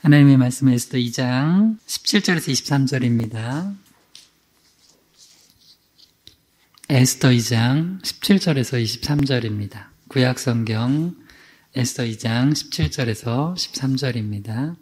하나님의 말씀은 에스더 2장 17절에서 23절입니다. 에스더 2장 17절에서 23절입니다. 구약성경 에스더 2장 17절에서 13절입니다.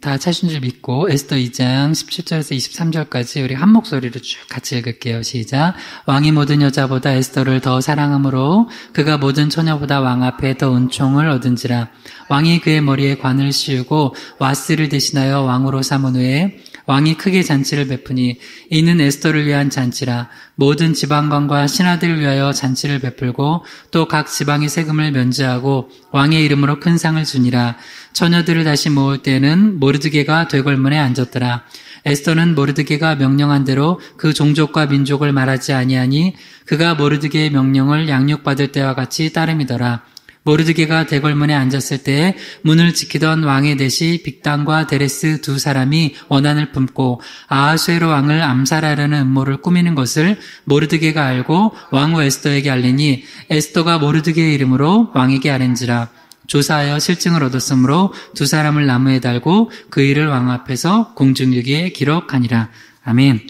다 찾으신 줄 믿고 에스더 2장 17절에서 23절까지 우리 한 목소리로 쭉 같이 읽을게요. 시작. 왕이 모든 여자보다 에스더를 더 사랑함으로 그가 모든 처녀보다 왕 앞에 더 은총을 얻은지라. 왕이 그의 머리에 관을 씌우고 와스를 대신하여 왕으로 삼은 후에 왕이 크게 잔치를 베푸니 이는 에스더를 위한 잔치라. 모든 지방관과 신하들을 위하여 잔치를 베풀고 또 각 지방의 세금을 면제하고 왕의 이름으로 큰 상을 주니라. 처녀들을 다시 모을 때에는 모르드게가 되걸문에 앉았더라. 에스더는 모르드게가 명령한 대로 그 종족과 민족을 말하지 아니하니 그가 모르드게의 명령을 양육받을 때와 같이 따름이더라. 모르드게가 대궐문에 앉았을 때에 문을 지키던 왕의 내시 빅단과 데레스 두 사람이 원한을 품고 아하수에로 왕을 암살하려는 음모를 꾸미는 것을 모르드게가 알고 왕후 에스더에게 알리니 에스더가 모르드게의 이름으로 왕에게 아랜지라. 조사하여 실증을 얻었으므로 두 사람을 나무에 달고 그 일을 왕 앞에서 공중일기에 기록하니라. 아멘.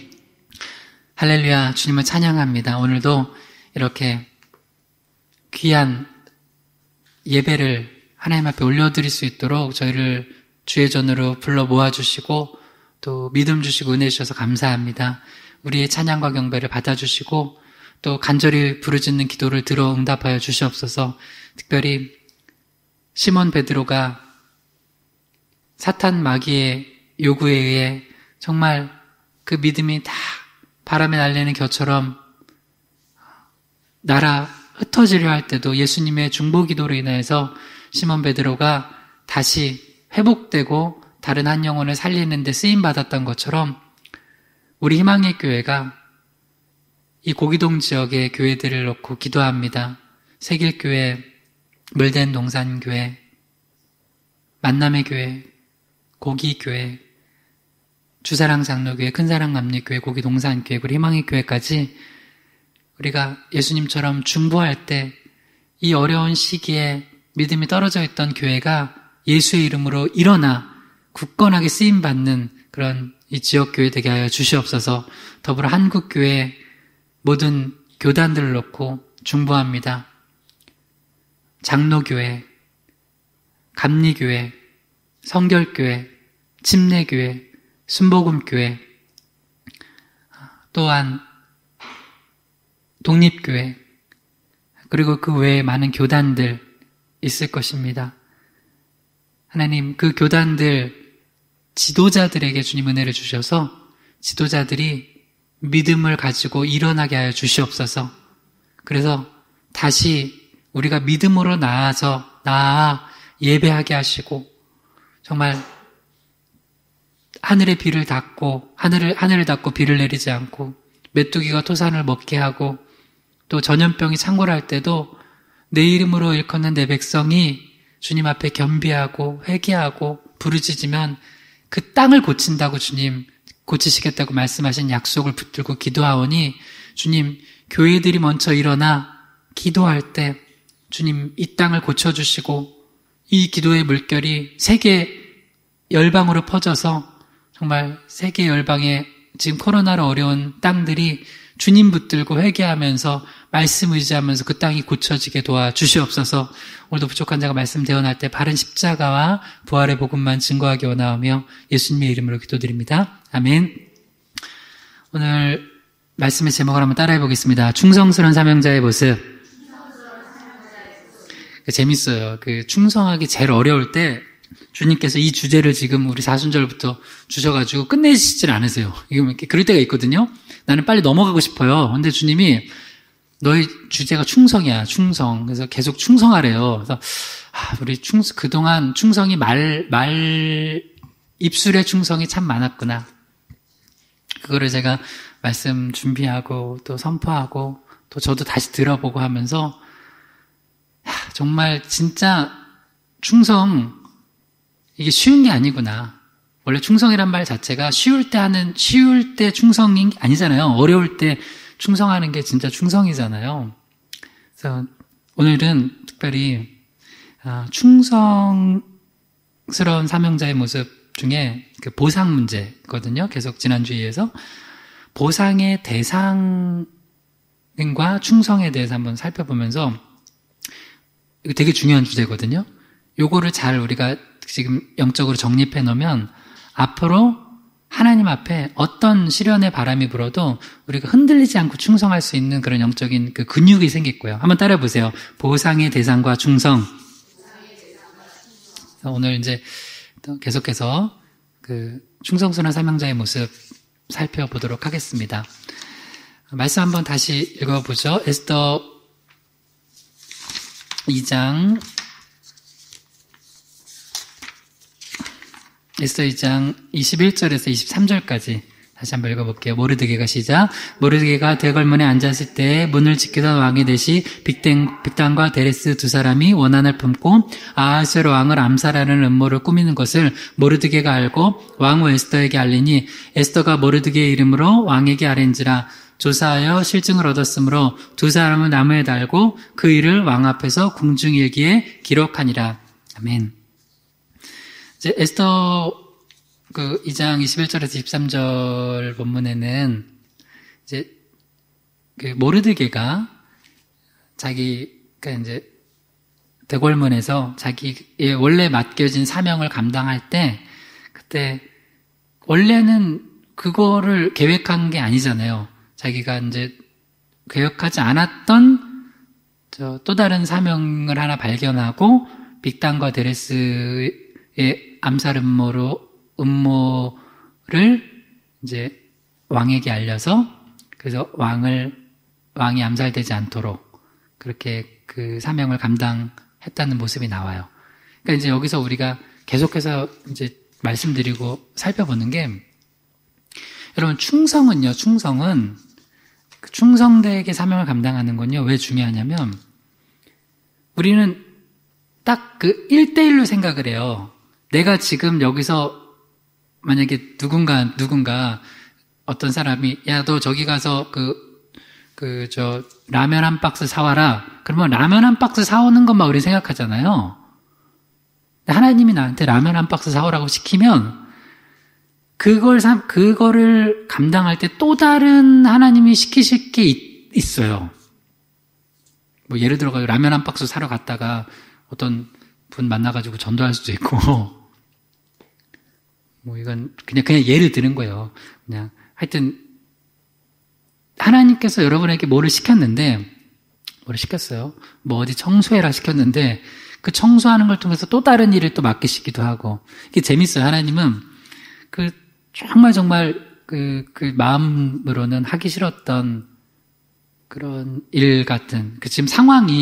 할렐루야. 주님을 찬양합니다. 오늘도 이렇게 귀한 예배를 하나님 앞에 올려드릴 수 있도록 저희를 주의 전으로 불러 모아주시고 또 믿음 주시고 은혜 주셔서 감사합니다. 우리의 찬양과 경배를 받아주시고 또 간절히 부르짖는 기도를 들어 응답하여 주시옵소서. 특별히 시몬 베드로가 사탄 마귀의 요구에 의해 정말 그 믿음이 다 바람에 날리는 겨처럼 날아 흩어지려 할 때도 예수님의 중보 기도로 인해서 시몬 베드로가 다시 회복되고 다른 한 영혼을 살리는 데 쓰임받았던 것처럼 우리 희망의 교회가 이 고기동 지역의 교회들을 놓고 기도합니다. 세길교회, 물된 동산교회, 만남의 교회, 고기교회, 주사랑 장로교회, 큰사랑 감리교회, 고기동산교회, 그리고 희망의 교회까지 우리가 예수님처럼 중보할 때 이 어려운 시기에 믿음이 떨어져 있던 교회가 예수의 이름으로 일어나 굳건하게 쓰임받는 그런 이 지역교회 되게 하여 주시옵소서. 더불어 한국교회 모든 교단들을 놓고 중보합니다. 장로교회, 감리교회, 성결교회, 침례교회, 순복음교회, 또한 독립교회, 그리고 그 외에 많은 교단들 있을 것입니다. 하나님, 그 교단들 지도자들에게 주님 은혜를 주셔서 지도자들이 믿음을 가지고 일어나게 하여 주시옵소서. 그래서 다시 우리가 믿음으로 나아 예배하게 하시고 정말 하늘의 비를 닫고 하늘을 닫고 비를 내리지 않고 메뚜기가 토산을 먹게 하고 또 전염병이 창궐할 때도 내 이름으로 일컫는 내 백성이 주님 앞에 겸비하고 회개하고 부르짖으면 그 땅을 고친다고 주님 고치시겠다고 말씀하신 약속을 붙들고 기도하오니 주님 교회들이 먼저 일어나 기도할 때 주님 이 땅을 고쳐주시고 이 기도의 물결이 세계 열방으로 퍼져서 정말 세계 열방에 지금 코로나로 어려운 땅들이 주님 붙들고 회개하면서 말씀 의지하면서 그 땅이 고쳐지게 도와주시옵소서. 오늘도 부족한 자가 말씀 대언할 때 바른 십자가와 부활의 복음만 증거하기 원하오며 예수님의 이름으로 기도드립니다. 아멘. 오늘 말씀의 제목을 한번 따라해 보겠습니다. 충성스러운 사명자의 모습. 재밌어요. 그 충성하기 제일 어려울 때 주님께서 이 주제를 지금 우리 사순절부터 주셔가지고 끝내시질 않으세요. 이게 이렇게 그럴 때가 있거든요. 나는 빨리 넘어가고 싶어요. 근데 주님이 너의 주제가 충성이야, 충성. 그래서 계속 충성하래요. 그래서 우리 그동안 충성이 입술의 충성이 참 많았구나. 그거를 제가 말씀 준비하고 또 선포하고 또 저도 다시 들어보고 하면서 정말 진짜 충성 이게 쉬운 게 아니구나. 원래 충성이란 말 자체가 쉬울 때 충성이 아니잖아요. 어려울 때 충성하는 게 진짜 충성이잖아요. 그래서 오늘은 특별히 충성스러운 사명자의 모습 중에 그 보상 문제거든요. 계속 지난주에서 보상의 대상과 충성에 대해서 한번 살펴보면서 이거 되게 중요한 주제거든요. 요거를 잘 우리가 지금 영적으로 정립해 놓으면 앞으로 하나님 앞에 어떤 시련의 바람이 불어도 우리가 흔들리지 않고 충성할 수 있는 그런 영적인 그 근육이 생길 거예요. 한번 따라해 보세요. 보상의 대상과 충성. 오늘 이제 계속해서 그 충성스러운 사명자의 모습 살펴보도록 하겠습니다. 말씀 한번 다시 읽어보죠. 에스더 2장 21절에서 23절까지 다시 한번 읽어볼게요. 모르드게가 시작. 모르드게가 대궐문에 앉았을 때 문을 지키던 왕이 되시 빅단과 데레스 두 사람이 원한을 품고 아하스웨로 왕을 암살하는 음모를 꾸미는 것을 모르드게가 알고 왕후 에스더에게 알리니 에스더가 모르드게의 이름으로 왕에게 아뢰니라. 조사하여 실증을 얻었으므로 두 사람을 나무에 달고 그 일을 왕 앞에서 궁중일기에 기록하니라. 아멘. 이제 에스더 그 2장 21절에서 23절 본문에는 이제 그 모르드게가 자기가 이제 대궐문에서 자기의 원래 맡겨진 사명을 감당할 때 그때 원래는 그거를 계획한 게 아니잖아요. 자기가 이제 계획하지 않았던 또 다른 사명을 하나 발견하고 빅단과 데레스의 암살 음모를 이제 왕에게 알려서 그래서 왕이 암살되지 않도록 그렇게 그 사명을 감당했다는 모습이 나와요. 그러니까 이제 여기서 우리가 계속해서 이제 말씀드리고 살펴보는 게 여러분 충성은 그 충성되게 사명을 감당하는 건요 왜 중요하냐면 우리는 딱 그 1대1로 생각을 해요. 내가 지금 여기서 만약에 누군가 어떤 사람이 야 너 저기 가서 라면 한 박스 사와라. 그러면 라면 한 박스 사오는 것만 우리 생각하잖아요. 하나님이 나한테 라면 한 박스 사오라고 시키면 그거를 감당할 때 또 다른 하나님이 시키실 게 있어요. 뭐 예를 들어 라면 한 박스 사러 갔다가 어떤 분 만나가지고 전도할 수도 있고 뭐 이건 그냥 예를 드는 거예요. 그냥 하여튼 하나님께서 여러분에게 뭐를 시켰어요? 뭐 어디 청소해라 시켰는데 그 청소하는 걸 통해서 또 다른 일을 또 맡기시기도 하고 이게 재밌어요. 하나님은 정말 그 마음으로는 하기 싫었던 그런 일 같은 지금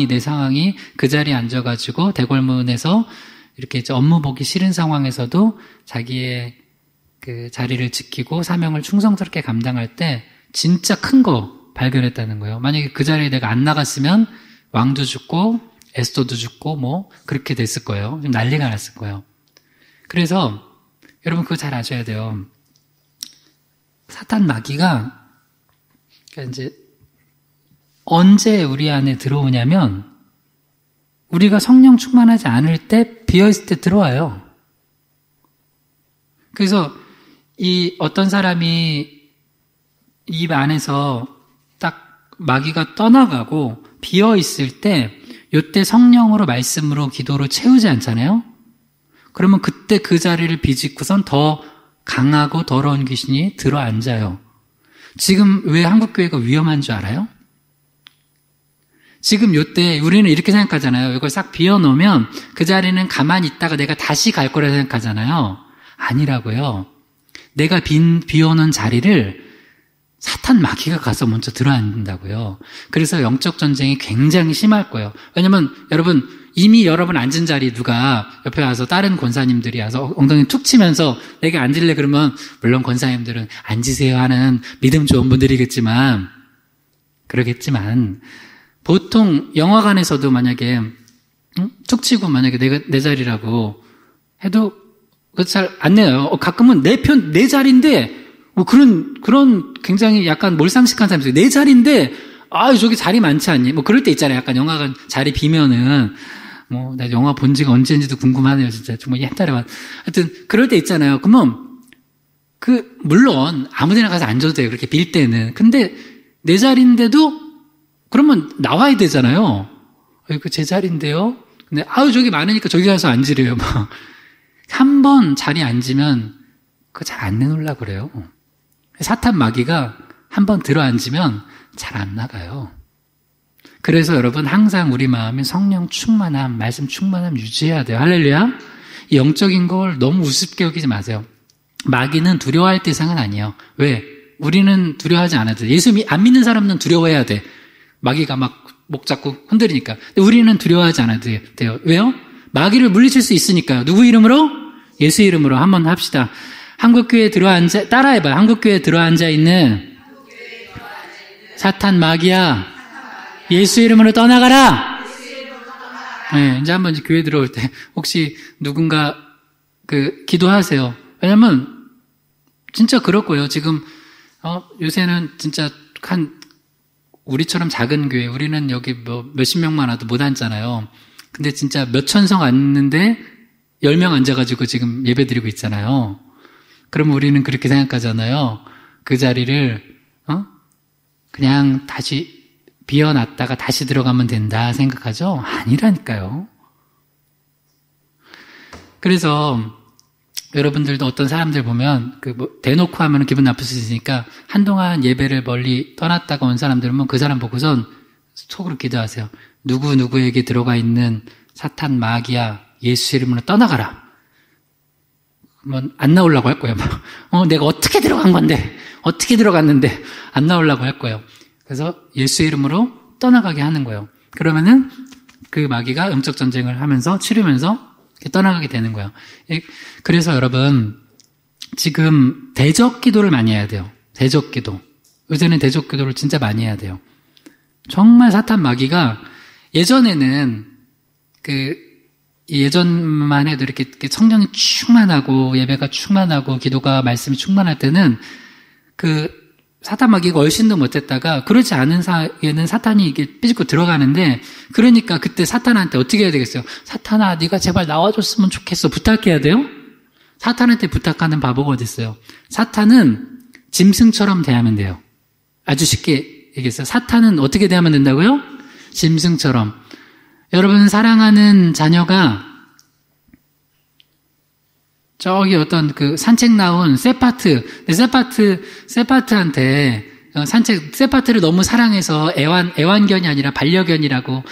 내 상황이 그 자리에 앉아가지고 대궐문에서 이렇게 업무 보기 싫은 상황에서도 자기의 그 자리를 지키고 사명을 충성스럽게 감당할 때 진짜 큰 거 발견했다는 거예요. 만약에 그 자리에 내가 안 나갔으면 왕도 죽고 에스더도 죽고 뭐 그렇게 됐을 거예요. 좀 난리가 났을 거예요. 그래서 여러분 그거 잘 아셔야 돼요. 사탄 마귀가 그러니까 이제 언제 우리 안에 들어오냐면 우리가 성령 충만하지 않을 때 비어있을 때 들어와요. 그래서 이 어떤 사람이 입 안에서 딱 마귀가 떠나가고 비어있을 때 요때 성령으로 말씀으로 기도로 채우지 않잖아요. 그러면 그때 그 자리를 비집고선 더 강하고 더러운 귀신이 들어앉아요. 지금 왜 한국교회가 위험한 줄 알아요? 지금 요때 우리는 이렇게 생각하잖아요. 이걸 싹 비워놓으면 그 자리는 가만히 있다가 내가 다시 갈 거라 생각하잖아요. 아니라고요. 내가 비워놓은 자리를 사탄 마귀가 가서 먼저 들어앉는다고요. 그래서 영적 전쟁이 굉장히 심할 거예요. 왜냐면 여러분 이미 여러분 앉은 자리 누가 옆에 와서 다른 권사님들이 와서 엉덩이 툭 치면서 내가 앉을래 그러면 물론 권사님들은 앉으세요 하는 믿음 좋은 분들이겠지만 그러겠지만 보통 영화관에서도 만약에 툭 치고 만약에 내 자리라고 해도 잘 안 내요. 가끔은 내 자리인데 뭐 그런 굉장히 약간 몰상식한 사람들 내 자리인데 저기 자리 많지 않니? 뭐 그럴 때 있잖아요. 약간 영화관 자리 비면은 나 영화 본 지가 언제인지도 궁금하네요, 진짜. 정말 옛날에. 하여튼, 그럴 때 있잖아요. 그러면, 물론, 아무 데나 가서 앉아도 돼요. 그렇게 빌 때는. 근데, 내 자리인데도, 그러면 나와야 되잖아요. 이거 제 자리인데요? 근데, 저기 많으니까 저기 가서 앉으래요, 막. 한 번 자리에 앉으면, 그거 잘 안 내놓으려고 그래요. 사탄 마귀가 한 번 들어 앉으면 잘 안 나가요. 그래서 여러분 항상 우리 마음에 성령 충만함, 말씀 충만함 유지해야 돼요. 할렐루야. 이 영적인 걸 너무 우습게 여기지 마세요. 마귀는 두려워할 대상은 아니에요. 왜? 우리는 두려워하지 않아도 돼. 예수 안 믿는 사람은 두려워해야 돼. 마귀가 막 목 잡고 흔들리니까. 근데 우리는 두려워하지 않아도 돼요. 왜요? 마귀를 물리칠 수 있으니까요. 누구 이름으로? 예수 이름으로 한번 합시다. 한국교회에 들어앉아, 따라해봐요. 한국교회에 들어앉아 있는 사탄 마귀야. 예수 이름으로 떠나가라! 네, 이제 한번 교회 들어올 때, 혹시 누군가, 기도하세요. 왜냐면, 진짜 그럴 거예요. 지금, 요새는 진짜 우리처럼 작은 교회, 우리는 여기 몇십 명만 와도 못 앉잖아요. 근데 진짜 몇천 성 앉는데, 10명 앉아가지고 지금 예배 드리고 있잖아요. 그럼 우리는 그렇게 생각하잖아요. 그 자리를, 그냥 다시, 비워놨다가 다시 들어가면 된다 생각하죠? 아니라니까요. 그래서 여러분들도 어떤 사람들 보면 대놓고 하면 기분 나쁠 수 있으니까 한동안 예배를 멀리 떠났다가 온 사람들은 그 사람 보고선 속으로 기도하세요. 누구에게 들어가 있는 사탄 마귀야 예수 이름으로 떠나가라. 그러면 안 나오려고 할 거예요. 내가 어떻게 들어간 건데 어떻게 들어갔는데 안 나오려고 할 거예요. 그래서 예수 이름으로 떠나가게 하는 거예요. 그러면은 그 마귀가 영적 전쟁을 하면서 치르면서 떠나가게 되는 거예요. 그래서 여러분 지금 대적 기도를 많이 해야 돼요. 대적 기도. 요새는 대적 기도를 진짜 많이 해야 돼요. 정말 사탄 마귀가 예전에는 예전만 해도 이렇게 성령이 충만하고 예배가 충만하고 기도가 말씀이 충만할 때는 사탄 마귀가 얼씬도 못했다가 그러지 않은 사이에는 사탄이 이게 삐집고 들어가는데 그러니까 그때 사탄한테 어떻게 해야 되겠어요? 사탄아 네가 제발 나와줬으면 좋겠어. 부탁해야 돼요? 사탄한테 부탁하는 바보가 어디 있어요? 사탄은 짐승처럼 대하면 돼요. 아주 쉽게 얘기했어요. 사탄은 어떻게 대하면 된다고요? 짐승처럼. 여러분 사랑하는 자녀가 저기 어떤 산책 나온 세파트한테 세파트를 너무 사랑해서 애완견이 아니라 반려견이라고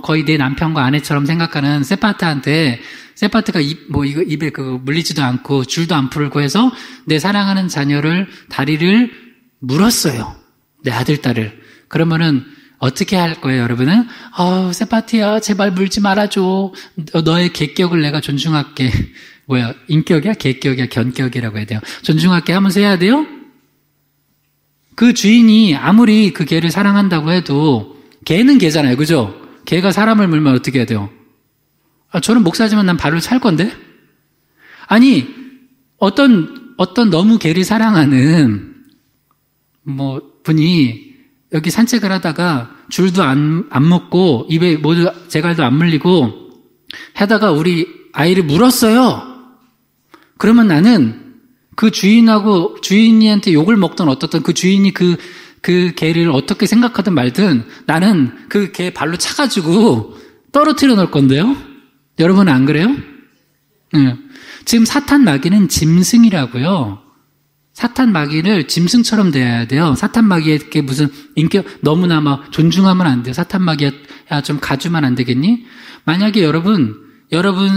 거의 내 남편과 아내처럼 생각하는 세파트한테 세파트가 입에 물리지도 않고 줄도 안 풀고 해서 내 사랑하는 자녀를 다리를 물었어요. 내 아들 딸을. 그러면은 어떻게 할 거예요, 여러분은? 세파트야, 제발 물지 말아줘. 너의 객격을 내가 존중할게. 인격이야? 객격이야? 견격이라고 해야 돼요. 존중할게 하면서 해야 돼요? 그 주인이 아무리 그 개를 사랑한다고 해도 개는 개잖아요. 그죠? 개가 사람을 물면 어떻게 해야 돼요? 저는 목사지만 난 발을 찰 건데? 아니, 어떤 너무 개를 사랑하는 분이 여기 산책을 하다가 줄도 안 묶고 입에 모두 제갈도 안 물리고 하다가 우리 아이를 물었어요. 그러면 나는 그 주인이한테 욕을 먹던 어떻든 그 주인이 그 개를 어떻게 생각하든 말든 나는 그 개 발로 차가지고 떨어뜨려 놓을 건데요. 여러분은 안 그래요? 네. 지금 사탄 마귀는 짐승이라고요. 사탄 마귀를 짐승처럼 대해야 돼요. 사탄 마귀에게 무슨 인격 너무나 존중하면 안 돼요. 사탄 마귀야 좀 가주면 안 되겠니? 만약에 여러분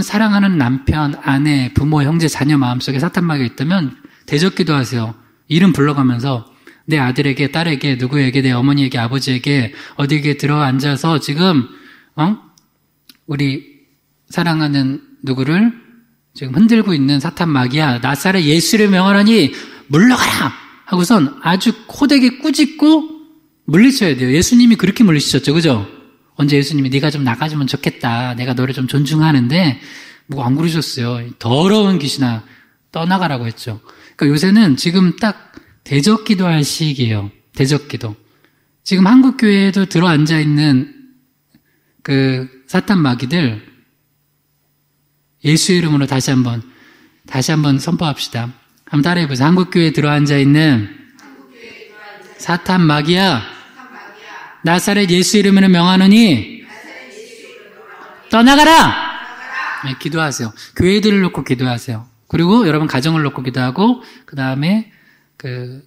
사랑하는 남편, 아내, 부모, 형제, 자녀 마음속에 사탄 마귀가 있다면 대적기도 하세요. 이름 불러가면서 내 아들에게, 딸에게, 누구에게, 내 어머니에게, 아버지에게 어디에 들어앉아서 지금 우리 사랑하는 누구를 지금 흔들고 있는 사탄 마귀야. 나사렛 예수를 명하노니 물러가라! 하고선 아주 호되게 꾸짖고 물리쳐야 돼요. 예수님이 그렇게 물리치셨죠. 그죠? 언제 예수님이 네가 좀 나가주면 좋겠다. 내가 너를 좀 존중하는데 안 그러셨어요. 더러운 귀신아 떠나가라고 했죠. 그러니까 요새는 지금 딱 대적기도 할 시기예요. 대적기도. 지금 한국교회에도 들어앉아 있는 사탄 마귀들 예수의 이름으로 다시 한번 선포합시다. 한번 따라해보세요. 한국교회에 들어앉아 있는 사탄 마귀야, 나사렛 예수 이름으로 명하노니 떠나가라! 네, 기도하세요. 교회들을 놓고 기도하세요. 그리고 여러분 가정을 놓고 기도하고, 그 다음에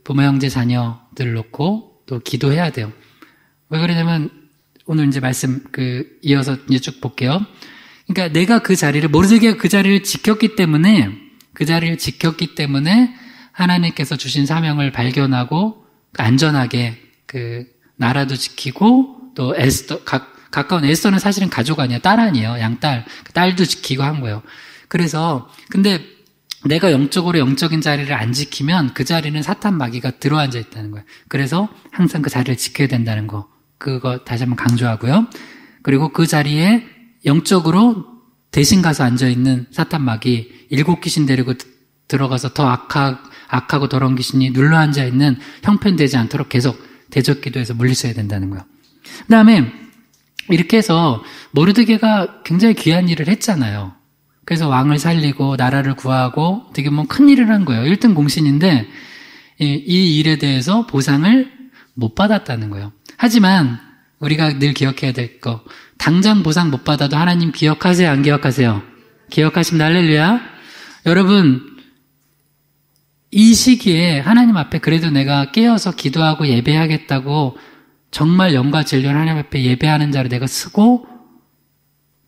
부모, 형제, 자녀들을 놓고 또 기도해야 돼요. 왜 그러냐면, 오늘 이제 말씀 이어서 이제 쭉 볼게요. 그러니까 내가 그 자리를, 모르드게가 그 자리를 지켰기 때문에 하나님께서 주신 사명을 발견하고 안전하게 나라도 지키고 또 가까운 에스더는 사실은 가족 아니에요. 딸 아니에요. 양딸. 딸도 지키고 한 거예요. 그래서 근데 내가 영적인 자리를 안 지키면 그 자리는 사탄 마귀가 들어앉아 있다는 거예요. 그래서 항상 그 자리를 지켜야 된다는 거. 그거 다시 한번 강조하고요. 그리고 그 자리에 영적으로 대신 가서 앉아있는 사탄 마귀 7 귀신 데리고 들어가서 더 악하고 더러운 귀신이 눌러 앉아있는 형편되지 않도록 계속 대적 기도해서 물리쳐야 된다는 거예요. 그 다음에 이렇게 해서 모르드게가 굉장히 귀한 일을 했잖아요. 그래서 왕을 살리고 나라를 구하고 되게 큰 일을 한 거예요. 1등 공신인데 이 일에 대해서 보상을 못 받았다는 거예요. 하지만 우리가 늘 기억해야 될 거, 당장 보상 못 받아도 하나님 기억하세요? 안 기억하세요? 기억하십니다. 할렐루야. 여러분, 이 시기에 하나님 앞에 그래도 내가 깨어서 기도하고 예배하겠다고 정말 영과 진리로 하나님 앞에 예배하는 자를 내가 쓰고,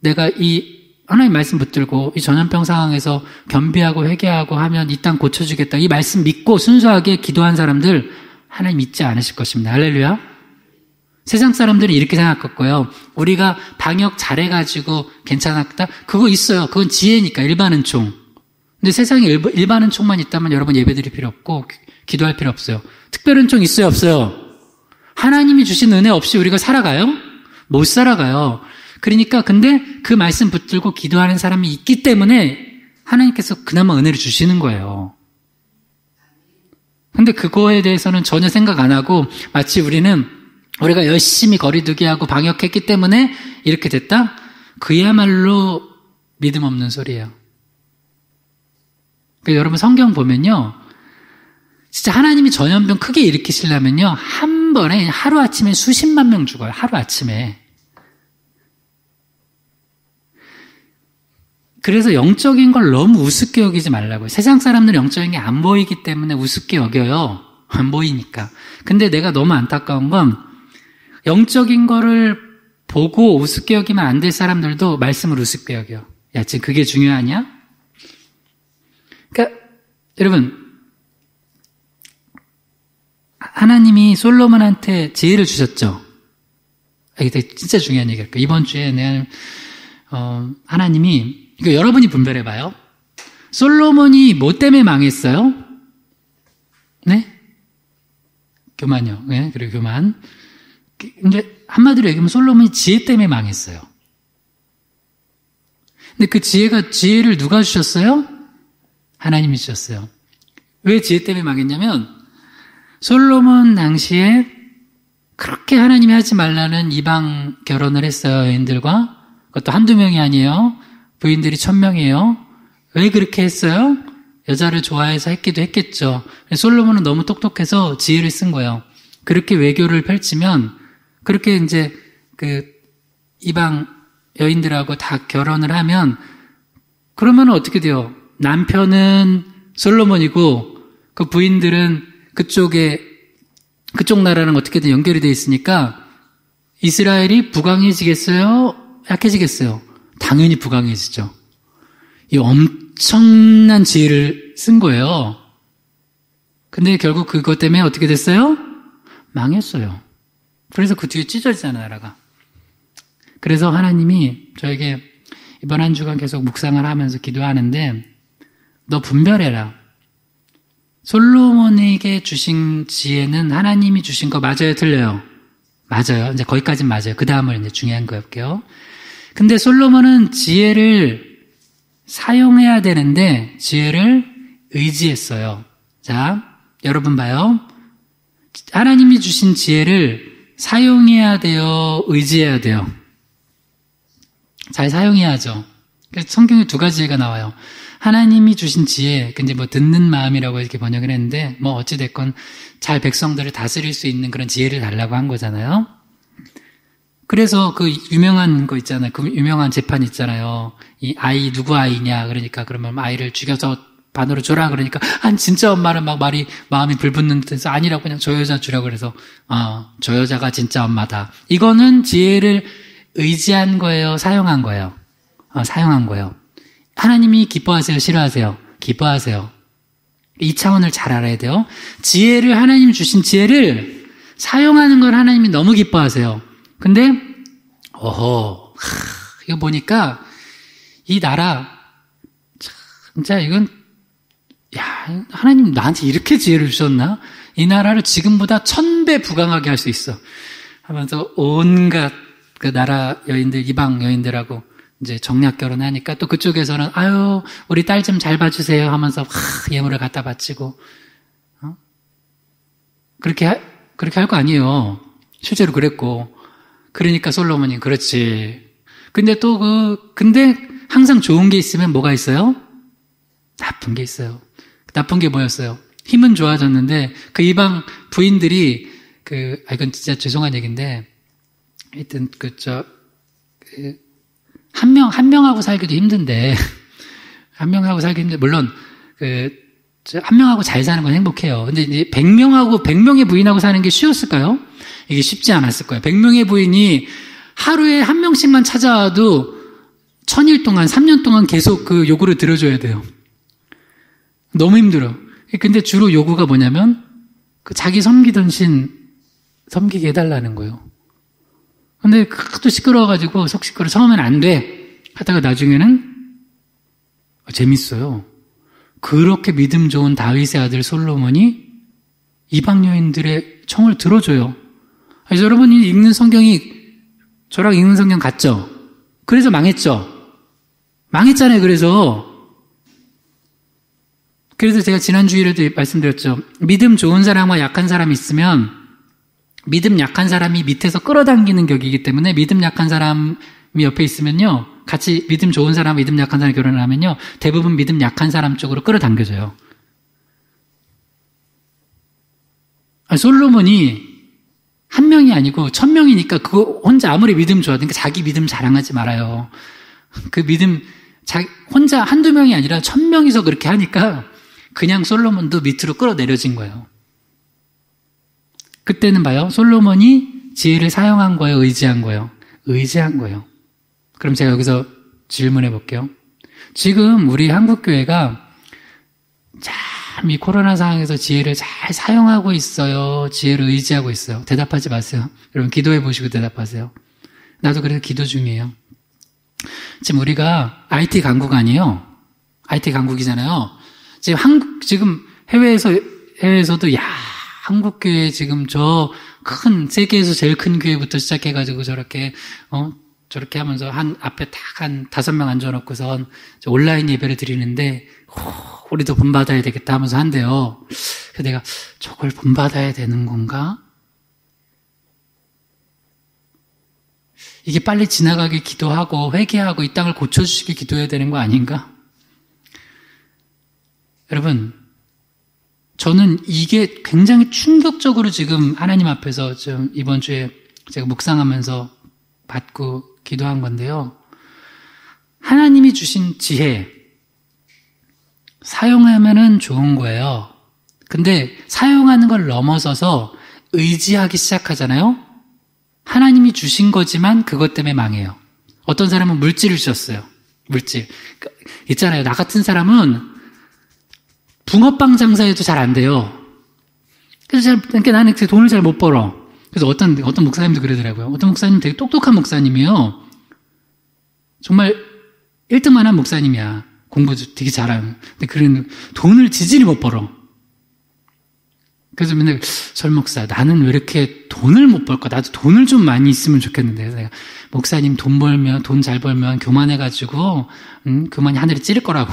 내가 이 하나님 말씀 붙들고 이 전염병 상황에서 겸비하고 회개하고 하면 이 땅 고쳐주겠다, 이 말씀 믿고 순수하게 기도한 사람들 하나님 잊지 않으실 것입니다. 할렐루야. 세상 사람들은 이렇게 생각할 거예요. 우리가 방역 잘해가지고 괜찮았다? 그거 있어요. 그건 지혜니까, 일반 은총. 근데 세상에 일반 은총만 있다면 여러분 예배드릴 필요 없고 기도할 필요 없어요. 특별 은총 있어요, 없어요? 하나님이 주신 은혜 없이 우리가 살아가요? 못 살아가요. 그러니까 근데 그 말씀 붙들고 기도하는 사람이 있기 때문에 하나님께서 그나마 은혜를 주시는 거예요. 근데 그거에 대해서는 전혀 생각 안 하고 마치 우리가 열심히 거리두기 하고 방역했기 때문에 이렇게 됐다? 그야말로 믿음 없는 소리예요. 그러니까 여러분 성경 보면요, 진짜 하나님이 전염병 크게 일으키시려면요, 한 번에 하루아침에 수십만 명 죽어요. 하루아침에. 그래서 영적인 걸 너무 우습게 여기지 말라고요. 세상 사람들은 영적인 게 안 보이기 때문에 우습게 여겨요. 안 보이니까. 근데 내가 너무 안타까운 건 영적인 거를 보고 우습게 여기면 안 될 사람들도 말씀을 우습게 여겨. 야, 지금 그게 중요하냐? 그러니까 여러분, 하나님이 솔로몬한테 지혜를 주셨죠. 이게 진짜 중요한 얘기일까? 이번 주에 내가 하나님이, 이거 여러분이 분별해봐요. 솔로몬이 뭐 때문에 망했어요? 네? 교만요. 네, 그리고 교만. 근데 한마디로 얘기하면 솔로몬이 지혜 때문에 망했어요. 근데 그 지혜를 누가 주셨어요? 하나님이 주셨어요. 왜 지혜 때문에 망했냐면, 솔로몬 당시에 그렇게 하나님이 하지 말라는 이방 결혼을 했어요, 여인들과. 그것도 한두 명이 아니에요. 부인들이 1000명이에요. 왜 그렇게 했어요? 여자를 좋아해서 했기도 했겠죠. 솔로몬은 너무 똑똑해서 지혜를 쓴 거예요. 그렇게 외교를 펼치면, 그렇게 이제 이방 여인들하고 다 결혼을 하면, 그러면 어떻게 돼요? 남편은 솔로몬이고, 그 부인들은 그쪽 나라랑 어떻게든 연결이 돼 있으니까, 이스라엘이 부강해지겠어요? 약해지겠어요? 당연히 부강해지죠. 이 엄청난 지혜를 쓴 거예요. 근데 결국 그것 때문에 어떻게 됐어요? 망했어요. 그래서 그 뒤에 찢어지잖아요, 나라가. 그래서 하나님이 저에게 이번 한 주간 계속 묵상을 하면서 기도하는데, 너 분별해라. 솔로몬에게 주신 지혜는 하나님이 주신 거 맞아요, 틀려요? 맞아요. 이제 거기까지는 맞아요. 그 다음을 이제 중요한 거였고요. 근데 솔로몬은 지혜를 사용해야 되는데 지혜를 의지했어요. 자, 여러분 봐요. 하나님이 주신 지혜를 사용해야 돼요, 의지해야 돼요? 잘 사용해야죠. 그래서 성경에 두 가지 예가 나와요. 하나님이 주신 지혜, 근데 뭐 듣는 마음이라고 이렇게 번역을 했는데, 뭐 어찌됐건 잘 백성들을 다스릴 수 있는 그런 지혜를 달라고 한 거잖아요. 그래서 그 유명한 거 있잖아요. 그 유명한 재판 있잖아요. 이 아이 누구 아이냐, 그러니까 그러면 아이를 죽여서 반으로 줘라 그러니까 진짜 엄마는 막 마음이 불붙는 듯해서 아니라고 그냥 저 여자 주라고 그래서 저 여자가 진짜 엄마다. 이거는 지혜를 의지한 거예요, 사용한 거예요? 사용한 거예요. 하나님이 기뻐하세요, 싫어하세요? 기뻐하세요. 이 차원을 잘 알아야 돼요. 지혜를, 하나님이 주신 지혜를 사용하는 걸 하나님이 너무 기뻐하세요. 근데 이거 보니까 이 나라 진짜 이건 하나님 나한테 이렇게 지혜를 주셨나? 이 나라를 지금보다 1000배 부강하게 할 수 있어 하면서 온갖 그 나라 여인들, 이방 여인들하고 이제 정략 결혼하니까 또 그쪽에서는 우리 딸 좀 잘 봐주세요 하면서 예물을 갖다 바치고 그렇게 할 거 아니에요. 실제로 그랬고. 그러니까 솔로몬이 그렇지. 근데 근데 항상 좋은 게 있으면 뭐가 있어요? 나쁜 게 있어요. 나쁜 게 뭐였어요? 힘은 좋아졌는데 그 이방 부인들이 이건 진짜 죄송한 얘기인데 하여튼 한 명하고 살기도 힘든데 물론 한 명하고 잘 사는 건 행복해요. 근데 이제 100명의 부인하고 사는 게 쉬웠을까요? 이게 쉽지 않았을 거예요. 100명의 부인이 하루에 한 명씩만 찾아와도 1000일 동안, 3년 동안 계속 그 요구를 들어줘야 돼요. 너무 힘들어. 근데 주로 요구가 뭐냐면 자기 섬기던 신 섬기게 해달라는 거예요. 근데 또 시끄러워가지고 속 시끄러워. 처음엔 안 돼. 하다가 나중에는 재밌어요. 그렇게 믿음 좋은 다윗의 아들 솔로몬이 이방 여인들의 청을 들어줘요. 그래서 여러분이 읽는 성경이 저랑 읽는 성경 같죠? 그래서 망했죠? 망했잖아요. 그래서 제가 지난 주일에도 말씀드렸죠. 믿음 좋은 사람과 약한 사람이 있으면 믿음 약한 사람이 밑에서 끌어당기는 격이기 때문에 믿음 약한 사람이 옆에 있으면요. 같이 믿음 좋은 사람, 믿음 약한 사람이 결혼을 하면요. 대부분 믿음 약한 사람 쪽으로 끌어당겨져요. 솔로몬이 한 명이 아니고 1000명이니까 그거 혼자 아무리 믿음 좋아도 그러니까 자기 믿음 자랑하지 말아요. 그 믿음 혼자 한두 명이 아니라 1000명이서 그렇게 하니까 그냥 솔로몬도 밑으로 끌어내려진 거예요. 그때는 봐요. 솔로몬이 지혜를 사용한 거예요? 의지한 거예요? 의지한 거예요. 그럼 제가 여기서 질문해 볼게요. 지금 우리 한국교회가 참 이 코로나 상황에서 지혜를 잘 사용하고 있어요? 지혜를 의지하고 있어요? 대답하지 마세요. 여러분 기도해 보시고 대답하세요. 나도 그래서 기도 중이에요. 지금 우리가 IT 강국 아니에요? IT 강국이잖아요. 지금 해외에서도 한국교회 지금 세계에서 제일 큰 교회부터 시작해가지고 저렇게 하면서 앞에 딱 한 5명 앉아놓고선 온라인 예배를 드리는데, 우리도 본받아야 되겠다 하면서 한대요. 그래서 내가 저걸 본받아야 되는 건가? 이게 빨리 지나가게 기도하고 회개하고 이 땅을 고쳐주시게 기도해야 되는 거 아닌가? 여러분, 저는 이게 굉장히 충격적으로 지금 하나님 앞에서 좀 이번 주에 제가 묵상하면서 받고 기도한 건데요. 하나님이 주신 지혜, 사용하면은 좋은 거예요. 근데 사용하는 걸 넘어서서 의지하기 시작하잖아요? 하나님이 주신 거지만 그것 때문에 망해요. 어떤 사람은 물질을 주셨어요. 물질. 있잖아요. 나 같은 사람은 붕어빵 장사해도 잘 안 돼요. 그러니까 나는 돈을 잘 못 벌어. 그래서 어떤 목사님도 그러더라고요. 어떤 목사님 되게 똑똑한 목사님이에요. 정말 1등만 한 목사님이야. 공부도 되게 잘하는. 근데 그런 돈을 지질이 못 벌어. 그래서 맨날 설 목사, 나는 왜 이렇게 돈을 못 벌까? 나도 돈을 좀 많이 있으면 좋겠는데. 그래서 내가 목사님 돈 잘 벌면 교만해가지고 교만이 하늘에 찌를 거라고.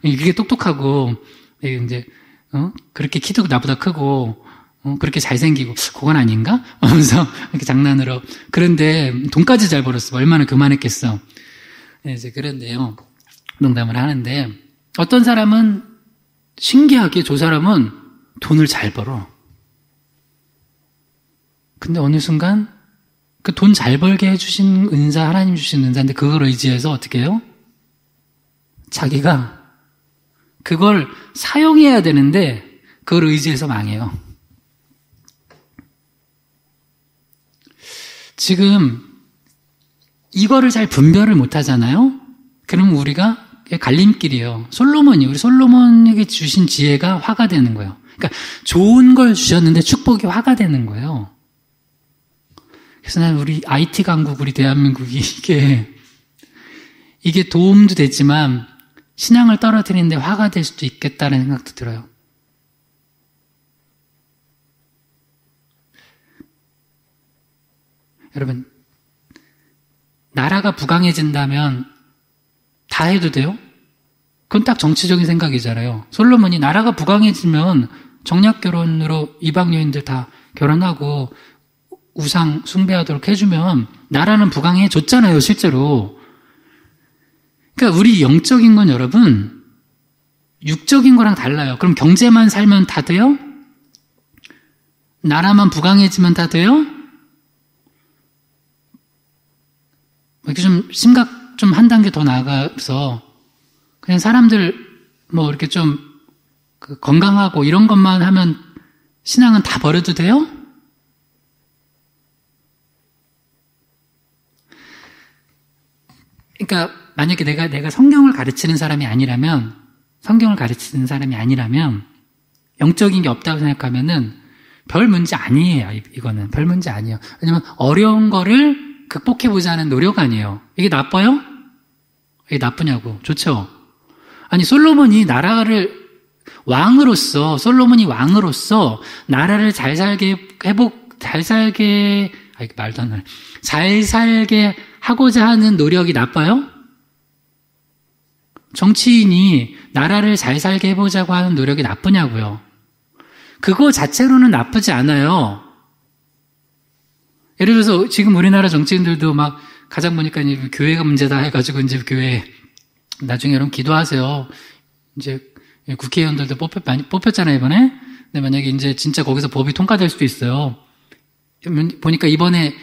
이게 똑똑하고 이제 그렇게 키도 나보다 크고 그렇게 잘생기고 그건 아닌가? 하면서 이렇게 장난으로. 그런데 돈까지 잘 벌었어. 얼마나 교만했겠어. 이제 그런데요. 농담을 하는데 어떤 사람은 신기하게 저 사람은 돈을 잘 벌어. 근데 어느 순간 그 돈 잘 벌게 해주신 은사, 하나님 주신 은사인데 그걸 의지해서 어떻게 해요? 자기가 그걸 사용해야 되는데 그걸 의지해서 망해요. 지금 이거를 잘 분별을 못 하잖아요? 그럼 우리가 갈림길이에요. 우리 솔로몬에게 주신 지혜가 화가 되는 거예요. 그러니까 좋은 걸 주셨는데 축복이 화가 되는 거예요. 그래서 난 우리 IT 강국, 우리 대한민국이 이게 도움도 됐지만 신앙을 떨어뜨리는데 화가 될 수도 있겠다는 생각도 들어요. 여러분, 나라가 부강해진다면 다 해도 돼요? 그건 딱 정치적인 생각이잖아요. 솔로몬이 나라가 부강해지면 정략 결혼으로 이방 여인들 다 결혼하고 우상 숭배하도록 해주면 나라는 부강해졌잖아요, 실제로. 그러니까 우리 영적인 건 여러분, 육적인 거랑 달라요. 그럼 경제만 살면 다 돼요? 나라만 부강해지면 다 돼요? 이렇게 좀 좀 한 단계 더 나아가서 그냥 사람들 뭐 이렇게 좀 건강하고 이런 것만 하면 신앙은 다 버려도 돼요? 그러니까 만약에 내가 성경을 가르치는 사람이 아니라면 영적인 게 없다고 생각하면은 별 문제 아니에요. 이거는 별 문제 아니에요. 왜냐면 어려운 거를 극복해보자는 노력 아니에요. 이게 나빠요? 이게 나쁘냐고. 좋죠? 아니, 솔로몬이 왕으로서 나라를 잘 살게 하고자 하는 노력이 나빠요? 정치인이 나라를 잘 살게 해보자고 하는 노력이 나쁘냐고요. 그거 자체로는 나쁘지 않아요. 예를 들어서 지금 우리나라 정치인들도 막 가장 보니까 이제 교회가 문제다 해가지고 이제 교회 나중에 여러분 기도하세요. 이제 국회의원들도 많이 뽑혔잖아요, 이번에. 근데 만약에 이제 진짜 거기서 법이 통과될 수도 있어요. 보니까 이번에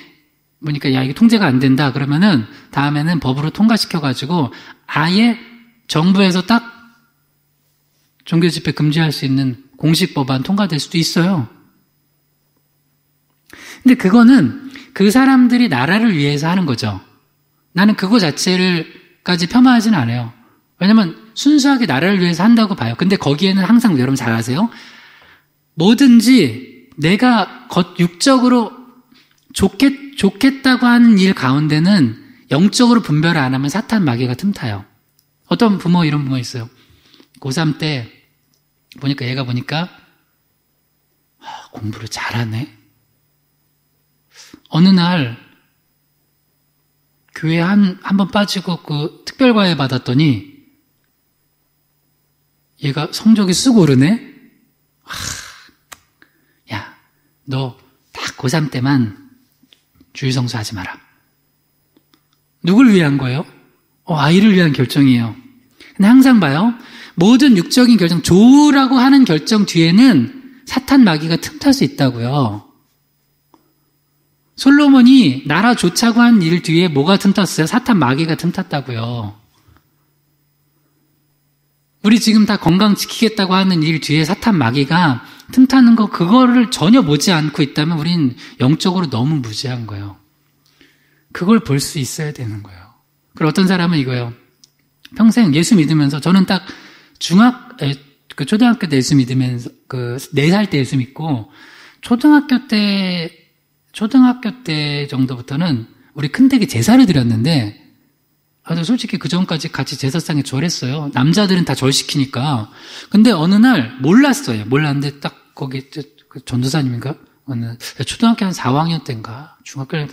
야, 이게 통제가 안 된다. 그러면은 다음에는 법으로 통과시켜가지고 아예 정부에서 딱 종교 집회 금지할 수 있는 공식 법안 통과될 수도 있어요. 근데 그거는 그 사람들이 나라를 위해서 하는 거죠. 나는 그거 자체를까지 폄하하지는 않아요. 왜냐면 순수하게 나라를 위해서 한다고 봐요. 근데 거기에는 항상 여러분 잘 아세요? 뭐든지 내가 육적으로 좋겠다고 하는 일 가운데는 영적으로 분별을 안 하면 사탄 마귀가 틈타요. 어떤 이런 부모 있어요. 고3 때 얘가 보니까 공부를 잘하네. 어느 날 교회 한 번 빠지고 그 특별과외 받았더니 얘가 성적이 쑥 오르네. 야, 너 딱 고3 때만 주일성수 하지 마라. 누굴 위한 거예요? 아이를 위한 결정이에요. 근데 항상 봐요. 모든 육적인 결정, 좋으라고 하는 결정 뒤에는 사탄 마귀가 틈탈 수 있다고요. 솔로몬이 나라 좋자고 한 일 뒤에 뭐가 틈탔어요? 사탄 마귀가 틈탔다고요. 우리 지금 다 건강 지키겠다고 하는 일 뒤에 사탄 마귀가 틈타는 거, 그거를 전혀 보지 않고 있다면 우린 영적으로 너무 무지한 거예요. 그걸 볼 수 있어야 되는 거예요. 그리고 어떤 사람은 이거예요. 평생 예수 믿으면서, 저는 딱 초등학교 때 예수 믿으면서, 4살 때 예수 믿고, 초등학교 때 정도부터는 우리 큰댁이 제사를 드렸는데, 솔직히 그 전까지 같이 제사상에 절했어요. 남자들은 다 절시키니까. 근데 어느 날 몰랐는데 딱 거기 전도사님인가? 초등학교 한 4학년 때인가? 중학교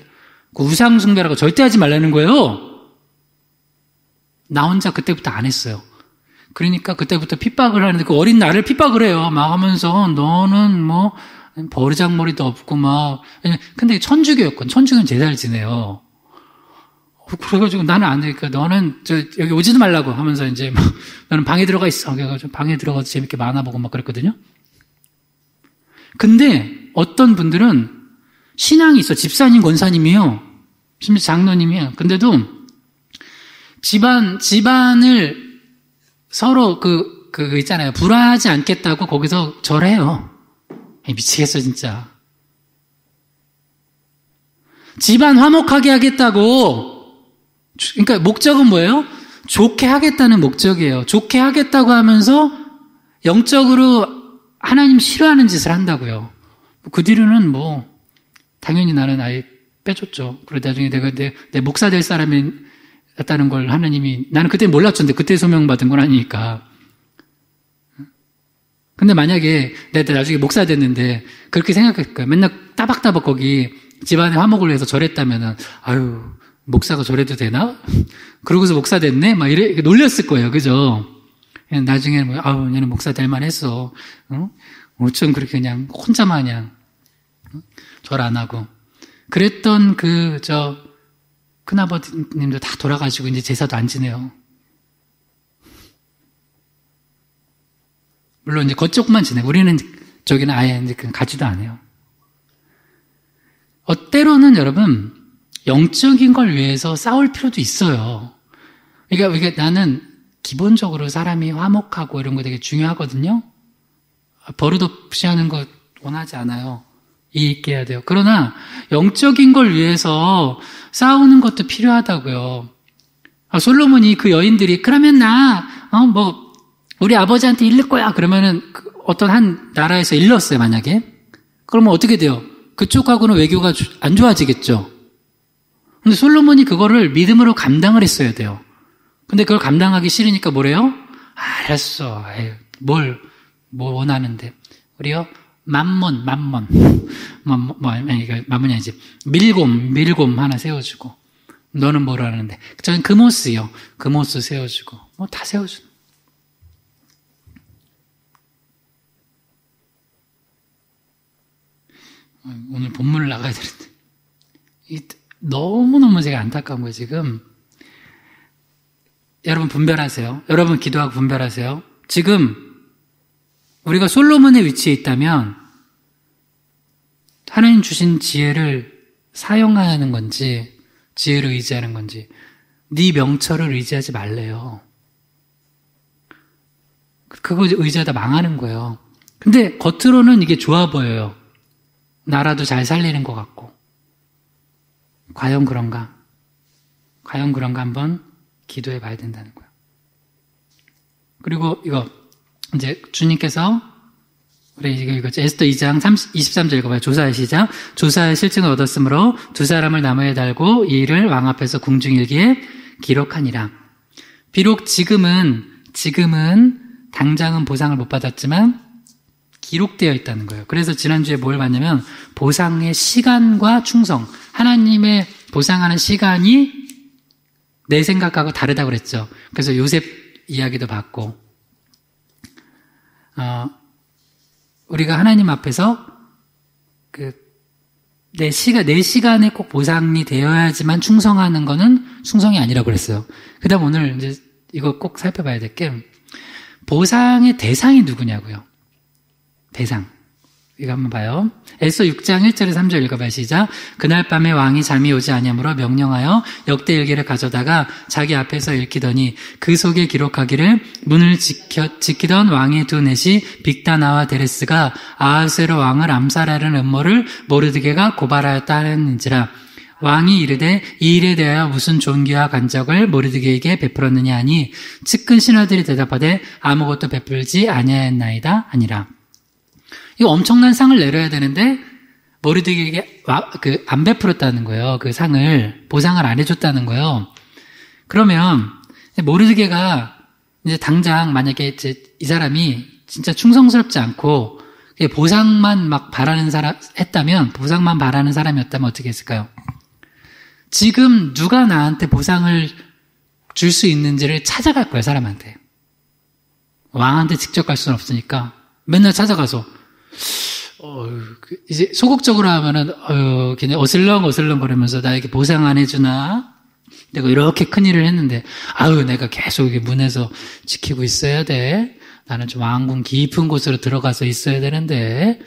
그 우상숭배라고 절대 하지 말라는 거예요. 나 혼자 그때부터 안 했어요. 그러니까 그때부터 핍박을 하는데 그 어린 나를 핍박을 해요. 막 하면서 너는 뭐 버르장머리도 없고 막. 근데 천주교는 제사를 지내요. 그래가지고 나는 안 되니까 너는 여기 오지도 말라고 하면서 이제 막 너는 방에 들어가 있어. 그래가지고 방에 들어가서 재밌게 만화 보고 막 그랬거든요. 근데 어떤 분들은 신앙이 있어. 집사님, 권사님이요. 심지어 장로님이에요. 근데도 집안을 서로 있잖아요. 불화하지 않겠다고 거기서 절해요. 미치겠어, 진짜. 집안 화목하게 하겠다고. 그러니까 목적은 뭐예요? 좋게 하겠다는 목적이에요. 좋게 하겠다고 하면서 영적으로 하나님 싫어하는 짓을 한다고요. 그 뒤로는 뭐 당연히 나는 아예 빼줬죠. 그리고 나중에 내가 내 목사 될 사람이 였다는 걸 하나님이, 나는 그때 몰랐죠. 근데 그때 소명받은 건 아니니까. 근데 만약에 내가 나중에 목사 됐는데 그렇게 생각할 거야. 맨날 따박따박 거기 집안에 화목을 위해서 절했다면은 아유, 목사가 저래도 되나? 그러고서 목사 됐네? 막 놀렸을 거예요. 그죠? 나중에는 뭐, 아우, 얘는 목사 될 만 했어. 어쩜 그렇게 그냥 혼자만 그냥 절 안 하고. 그랬던 큰아버님도 다 돌아가시고 이제 제사도 안 지내요. 물론 이제 그쪽만 지내고 우리는 저기는 아예 이제 가지도 않아요. 때로는 여러분 영적인 걸 위해서 싸울 필요도 있어요. 그러니까 나는 기본적으로 사람이 화목하고 이런 거 되게 중요하거든요. 버릇없이 하는 거 원하지 않아요. 이의 있게 해야 돼요. 그러나 영적인 걸 위해서 싸우는 것도 필요하다고요. 솔로몬이 그 여인들이 그러면 우리 아버지한테 일릴 거야. 그러면은 어떤 한 나라에서 일렀어요. 만약에 그러면 어떻게 돼요? 그쪽하고는 외교가 안 좋아지겠죠. 근데 솔로몬이 그거를 믿음으로 감당을 했어야 돼요. 근데 그걸 감당하기 싫으니까 뭐래요? 알았어. 뭘 원하는데. 우리요? 만몬. 만몬이 아니지. 밀곰 하나 세워주고. 너는 뭘 하는데. 저는 금오스요. 금오스 세워주고. 뭐 다 세워주는. 오늘 본문을 나가야 되는데. 너무너무 제가 안타까운 거예요, 지금. 여러분 분별하세요. 여러분 기도하고 분별하세요. 지금 우리가 솔로몬의 위치에 있다면 하나님 주신 지혜를 사용하는 건지 지혜를 의지하는 건지 네 명철을 의지하지 말래요. 그거 의지하다 망하는 거예요. 근데 겉으로는 이게 좋아 보여요. 나라도 잘 살리는 것 같고. 과연 그런가? 한번 기도해 봐야 된다는 거예요. 그리고 이거 이제 주님께서 우리 이거 에스더 2장 23절 읽어봐요. 조사의 시작. 조사의 실증을 얻었으므로 두 사람을 나무에 달고 이 일을 왕 앞에서 궁중일기에 기록하니라. 비록 지금은 당장은 보상을 못 받았지만 기록되어 있다는 거예요. 그래서 지난주에 뭘 봤냐면 보상의 시간과 충성, 하나님의 보상하는 시간이 내 생각하고 다르다고 그랬죠. 그래서 요셉 이야기도 봤고 우리가 하나님 앞에서 내 시간에 꼭 보상이 되어야지만 충성하는 거는 충성이 아니라고 그랬어요. 그 다음 오늘 이제 이거 꼭 살펴봐야 될 게 보상의 대상이 누구냐고요. 대상. 이거 한번 봐요. 에스더 6장 1절에서 3절 읽어봐요. 시작. 그날 밤에 왕이 잠이 오지 아니하므로 명령하여 역대일기를 가져다가 자기 앞에서 읽히더니 그 속에 기록하기를 문을 지키던 왕의 두 넷이 빅다나와 데레스가 아하스웨로 왕을 암살하려는 음모를 모르드게가 고발하였다 하는지라. 왕이 이르되 이 일에 대하여 무슨 존귀와 간적을 모르드게에게 베풀었느냐 하니 측근 신하들이 대답하되 아무것도 베풀지 아니하였나이다 하니라. 이거 엄청난 상을 내려야 되는데 모르드게에게 안 베풀었다는 거예요. 그 상을 보상을 안 해줬다는 거예요. 그러면 모르드게가 이제 당장 만약에 이제 이 사람이 진짜 충성스럽지 않고 보상만 막 바라는 보상만 바라는 사람이었다면 어떻게 했을까요? 지금 누가 나한테 보상을 줄 수 있는지를 찾아갈 거예요, 사람한테. 왕한테 직접 갈 수는 없으니까 맨날 찾아가서 이제 소극적으로 하면은 그냥 어슬렁 거리면서 나에게 보상 안 해주나? 내가 이렇게 큰일을 했는데, 아유, 내가 계속 문에서 지키고 있어야 돼. 나는 좀 왕궁 깊은 곳으로 들어가서 있어야 되는데,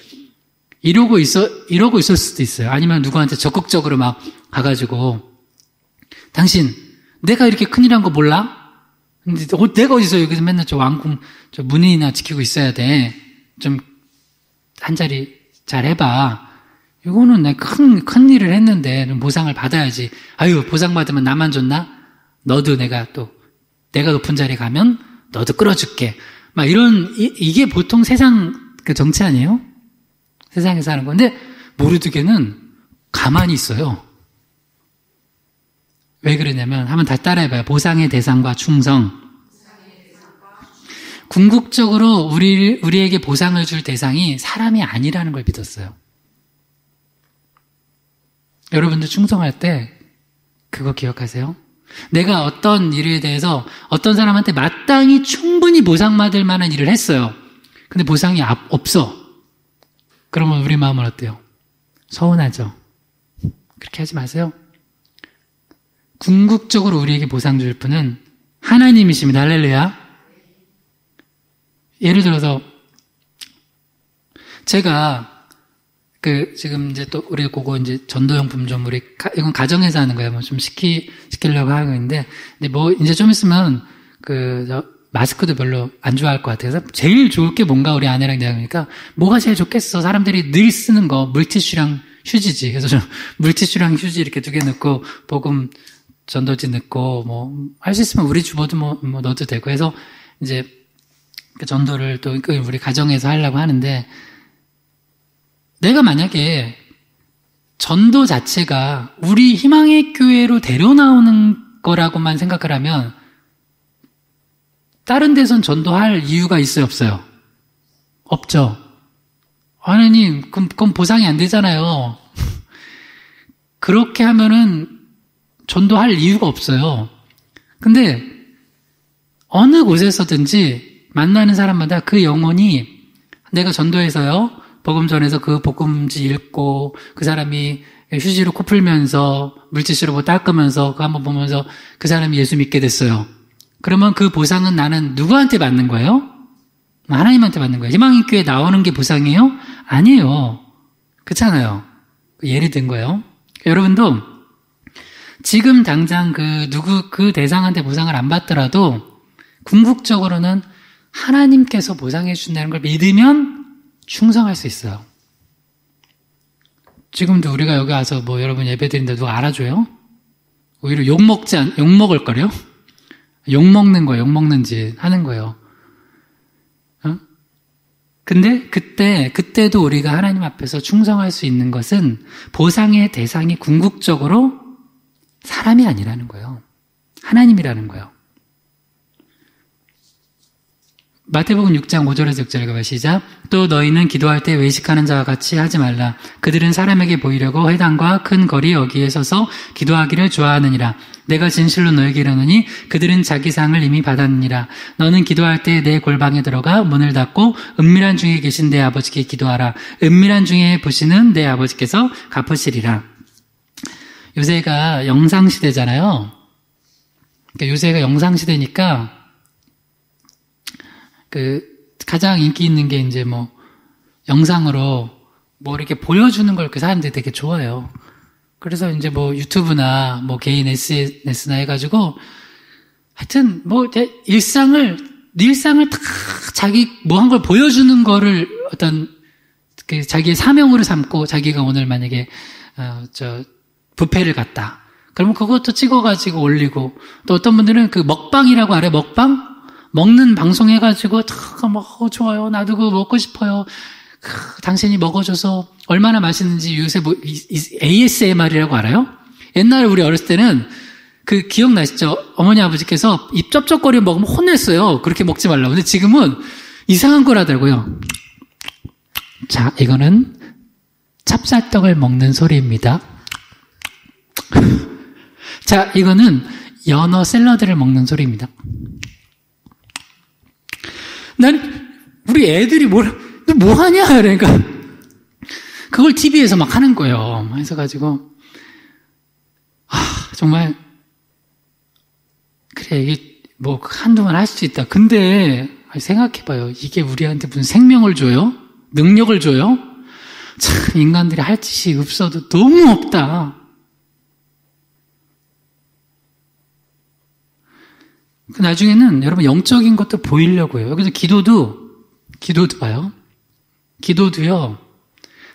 이러고 있을 수도 있어요. 아니면 누구한테 적극적으로 막 가가지고, 당신, 내가 이렇게 큰일 한 거 몰라? 근데 내가 어디서 여기서 맨날 저 왕궁, 저 문이나 지키고 있어야 돼. 좀, 한 자리 잘 해봐. 이거는 내가 큰 일을 했는데, 좀 보상을 받아야지. 아유, 보상받으면 나만 줬나? 내가 높은 자리 가면, 너도 끌어줄게. 막 이게 보통 세상 그 정치 아니에요? 세상에서 하는 건데, 모르드게는 가만히 있어요. 왜 그러냐면, 한번 다 따라해봐요. 보상의 대상과 충성. 궁극적으로 우리에게 보상을 줄 대상이 사람이 아니라는 걸 믿었어요. 여러분들 충성할 때 그거 기억하세요? 내가 어떤 일에 대해서 어떤 사람한테 마땅히 충분히 보상받을 만한 일을 했어요. 근데 보상이 없어. 그러면 우리 마음은 어때요? 서운하죠? 그렇게 하지 마세요. 궁극적으로 우리에게 보상 줄 분은 하나님이십니다. 할렐루야. 예를 들어서 제가 지금 이제 또 우리 그거 이제 전도용품 좀 이건 가정에서 하는 거예요. 뭐 좀 시키려고 하고 있는데, 근데 뭐 이제 좀 있으면 마스크도 별로 안 좋아할 것 같아서 제일 좋을 게 뭔가 우리 아내랑 내가 그러니까 뭐가 제일 좋겠어? 사람들이 늘 쓰는 거 물티슈랑 휴지지. 그래서 좀 물티슈랑 휴지 이렇게 2개 넣고 복음 전도지 넣고 뭐 할 수 있으면 우리 주보도 뭐 넣어도 되고 해서 이제 그 전도를 또 우리 가정에서 하려고 하는데, 내가 만약에 전도 자체가 우리 희망의 교회로 데려나오는 거라고만 생각을 하면 다른 데선 전도할 이유가 있어요, 없어요? 없죠. 하나님, 그건 보상이 안 되잖아요. 그렇게 하면은 전도할 이유가 없어요. 근데 어느 곳에서든지 만나는 사람마다 그 영혼이 내가 전도해서요, 복음 전에서 그 복음지 읽고 그 사람이 휴지로 코 풀면서 물티슈로 뭐 닦으면서 그거 한번 보면서 그 사람이 예수 믿게 됐어요. 그러면 그 보상은 나는 누구한테 받는 거예요? 하나님한테 받는 거예요. 희망의 교회에 나오는 게 보상이에요? 아니에요. 그렇잖아요. 예를 든 거예요. 여러분도 지금 당장 그 대상한테 보상을 안 받더라도 궁극적으로는 하나님께서 보상해 주신다는 걸 믿으면 충성할 수 있어요. 지금도 우리가 여기 와서 뭐 여러분 예배 드리는데 누가 알아줘요? 오히려 욕 먹을 거래요? 욕 먹는 거예요. 욕 먹는 짓 하는 거예요. 근데 그때도 우리가 하나님 앞에서 충성할 수 있는 것은 보상의 대상이 궁극적으로 사람이 아니라는 거예요. 하나님이라는 거예요. 마태복음 6장 5절에서 6절 읽어봐. 시작. 또 너희는 기도할 때 외식하는 자와 같이 하지 말라. 그들은 사람에게 보이려고 회당과 큰 거리 여기에 서서 기도하기를 좋아하느니라. 내가 진실로 너에게 이르노니 그들은 자기 상을 이미 받았느니라. 너는 기도할 때 내 골방에 들어가 문을 닫고 은밀한 중에 계신 내 아버지께 기도하라. 은밀한 중에 보시는 내 아버지께서 갚으시리라. 요새가 영상시대잖아요. 그러니까 요새가 영상시대니까 가장 인기 있는 게 이제 뭐 영상으로 뭐 이렇게 보여주는 걸 그 사람들이 되게 좋아해요. 그래서 이제 뭐 유튜브나 뭐 개인 SNS나 해가지고 하여튼 뭐 일상을 다 자기 뭐 한 걸 보여주는 거를 어떤 자기의 사명으로 삼고 자기가 오늘 만약에 뷔페를 갔다. 그러면 그것도 찍어가지고 올리고 또 어떤 분들은 그 먹방이라고 알아요? 먹방? 먹는 방송 해가지고 좋아요. 나도 그거 먹고 싶어요. 당신이 먹어줘서 얼마나 맛있는지 요새 뭐 ASMR이라고 알아요? 옛날에 우리 어렸을 때는 기억나시죠? 어머니 아버지께서 입 쩝쩝거리며 먹으면 혼냈어요. 그렇게 먹지 말라고. 근데 지금은 이상한 거라더라고요. 자, 이거는 찹쌀떡을 먹는 소리입니다. 자, 이거는 연어 샐러드를 먹는 소리입니다. 우리 애들이 너 뭐 하냐? 그러니까, 그걸 TV에서 막 하는 거예요. 해서가지고, 정말, 뭐 한동안 할 수 있다. 근데 생각해봐요. 이게 우리한테 무슨 생명을 줘요? 능력을 줘요? 참 인간들이 할 짓이 없어도 너무 없다. 나중에는 여러분 영적인 것도 보이려고 해요. 여기서 기도도 봐요. 기도도요.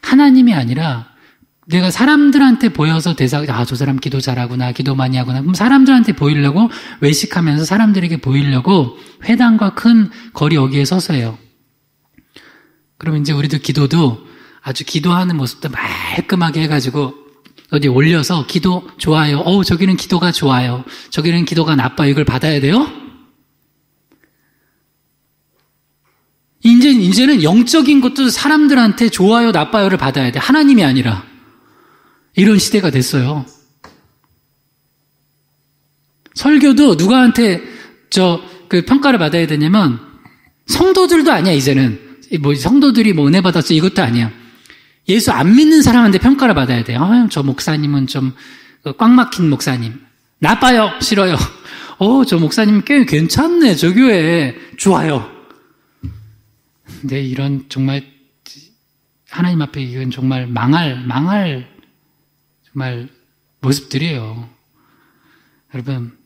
하나님이 아니라 내가 사람들한테 보여서 저 사람 기도 잘하구나, 기도 많이 하구나. 그럼 사람들한테 보이려고 외식하면서 사람들에게 보이려고 회당과 큰 거리 여기에 서서 해요. 그러면 이제 우리도 기도도 아주 기도하는 모습도 말끔하게 해가지고 어디 올려서 기도 좋아요. 저기는 기도가 좋아요. 저기는 기도가 나빠요. 이걸 받아야 돼요? 이제는 영적인 것도 사람들한테 좋아요, 나빠요를 받아야 돼. 하나님이 아니라. 이런 시대가 됐어요. 설교도 누구한테 평가를 받아야 되냐면 성도들도 아니야, 이제는. 성도들이 은혜 받았어. 이것도 아니야. 예수 안 믿는 사람한테 평가를 받아야 돼요. 저 목사님은 좀 꽉 막힌 목사님. 나빠요. 싫어요. 저 목사님 꽤 괜찮네. 저 교회. 좋아요. 근데 이런 정말 하나님 앞에 이건 정말 망할 정말 모습들이에요. 여러분,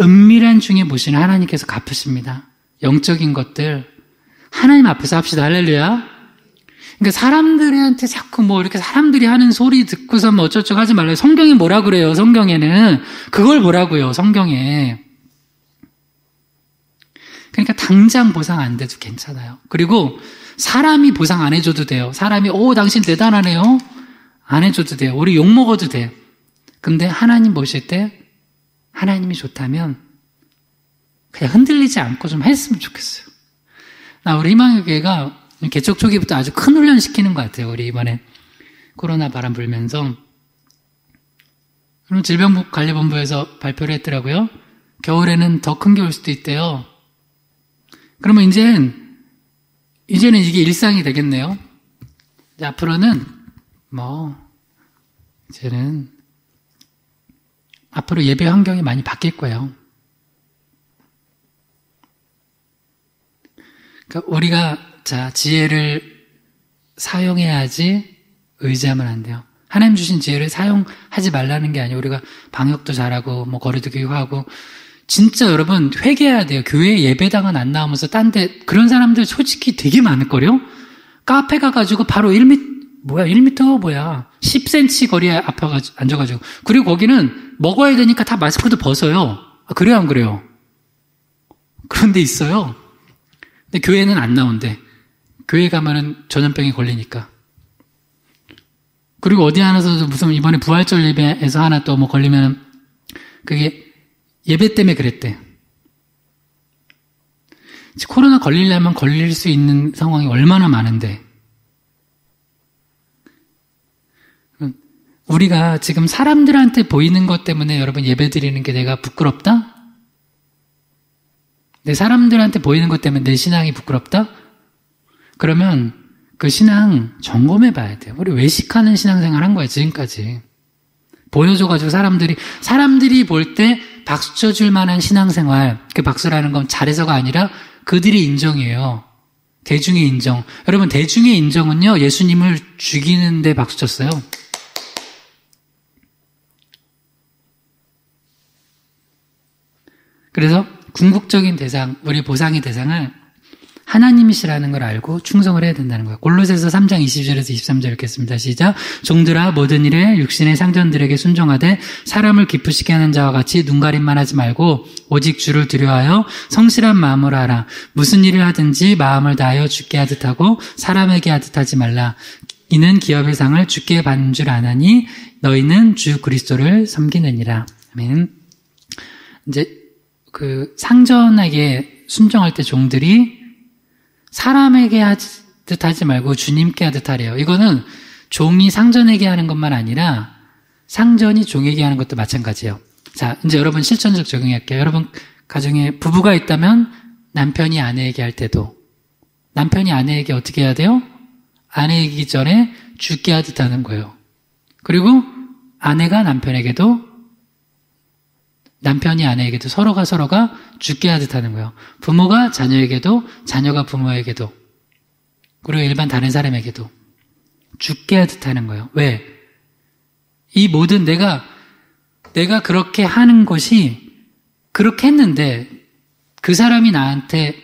은밀한 중에 보시는 하나님께서 갚으십니다. 영적인 것들 하나님 앞에서 합시다. 할렐루야. 그러니까 사람들한테 자꾸 이렇게 사람들이 하는 소리 듣고서 어쩌고저쩌고 하지 말라요. 성경이 뭐라 그래요? 성경에는 그걸 뭐라고요? 성경에. 그러니까 당장 보상 안 돼도 괜찮아요. 그리고 사람이 보상 안 해줘도 돼요. 사람이 당신 대단하네요. 안 해줘도 돼요. 우리 욕먹어도 돼요. 근데 하나님 보실 때 하나님이 좋다면 그냥 흔들리지 않고 좀 했으면 좋겠어요. 우리 희망교회가 개척 초기부터 아주 큰 훈련 시키는 것 같아요. 우리 이번에 코로나 바람 불면서 질병관리본부에서 발표를 했더라고요. 겨울에는 더 큰 게 올 수도 있대요. 그러면 이제는 이게 일상이 되겠네요. 이제 앞으로는 이제는 앞으로 예배 환경이 많이 바뀔 거예요. 그러니까 우리가 지혜를 사용해야지 의지하면 안 돼요. 하나님 주신 지혜를 사용하지 말라는 게 아니에요. 우리가 방역도 잘하고 거리두기 하고 진짜 여러분 회개해야 돼요. 교회 예배당은 안 나오면서 딴 데 그런 사람들 솔직히 되게 많을걸요? 카페 가가지고 바로 1m 10cm 거리에 앞에 앉아가지고 그리고 거기는 먹어야 되니까 다 마스크도 벗어요. 그래요 안 그래요? 그런 데 있어요. 근데 교회는 안 나온대. 교회 가면은 전염병이 걸리니까. 그리고 어디 하나서도 무슨 이번에 부활절 예배에서 하나 또 걸리면은 그게 예배 때문에 그랬대. 코로나 걸리려면 걸릴 수 있는 상황이 얼마나 많은데. 우리가 지금 사람들한테 보이는 것 때문에 여러분 예배 드리는 게 내가 부끄럽다? 내 사람들한테 보이는 것 때문에 내 신앙이 부끄럽다? 그러면 그 신앙 점검해 봐야 돼요. 우리 외식하는 신앙생활 한 거야, 지금까지. 보여줘가지고 사람들이 볼 때 박수 쳐줄 만한 신앙생활, 그 박수라는 건 잘해서가 아니라 그들이 인정이에요. 대중의 인정. 여러분, 대중의 인정은요, 예수님을 죽이는데 박수 쳤어요. 그래서 궁극적인 대상, 우리 보상의 대상을 하나님이시라는 걸 알고 충성을 해야 된다는 거예요. 골로새서 3장 20절에서 23절 읽겠습니다. 시작. 종들아 모든 일에 육신의 상전들에게 순종하되 사람을 기쁘시게 하는 자와 같이 눈가림만 하지 말고 오직 주를 두려워하여 성실한 마음으로 하라. 무슨 일을 하든지 마음을 다하여 주께 하듯 하고 사람에게 하듯 하지 말라. 이는 기업의 상을 주께 받는 줄 아나니 너희는 주 그리스도를 섬기느니라. 아멘. 이제 그 상전에게 순종할 때 종들이 사람에게 하듯 하지 말고 주님께 하듯 하래요. 이거는 종이 상전에게 하는 것만 아니라 상전이 종에게 하는 것도 마찬가지예요. 자, 이제 여러분 실천적 적용할게요. 여러분 가정에 부부가 있다면 남편이 아내에게 할 때도 남편이 아내에게 어떻게 해야 돼요? 아내이기 전에 주께 하듯 하는 거예요. 그리고 아내가 남편에게도 남편이 아내에게도 서로가 죽게 하듯 하는 거예요. 부모가 자녀에게도, 자녀가 부모에게도, 그리고 일반 다른 사람에게도 죽게 하듯 하는 거예요. 왜? 이 모든 내가 그렇게 하는 것이, 그렇게 했는데 그 사람이 나한테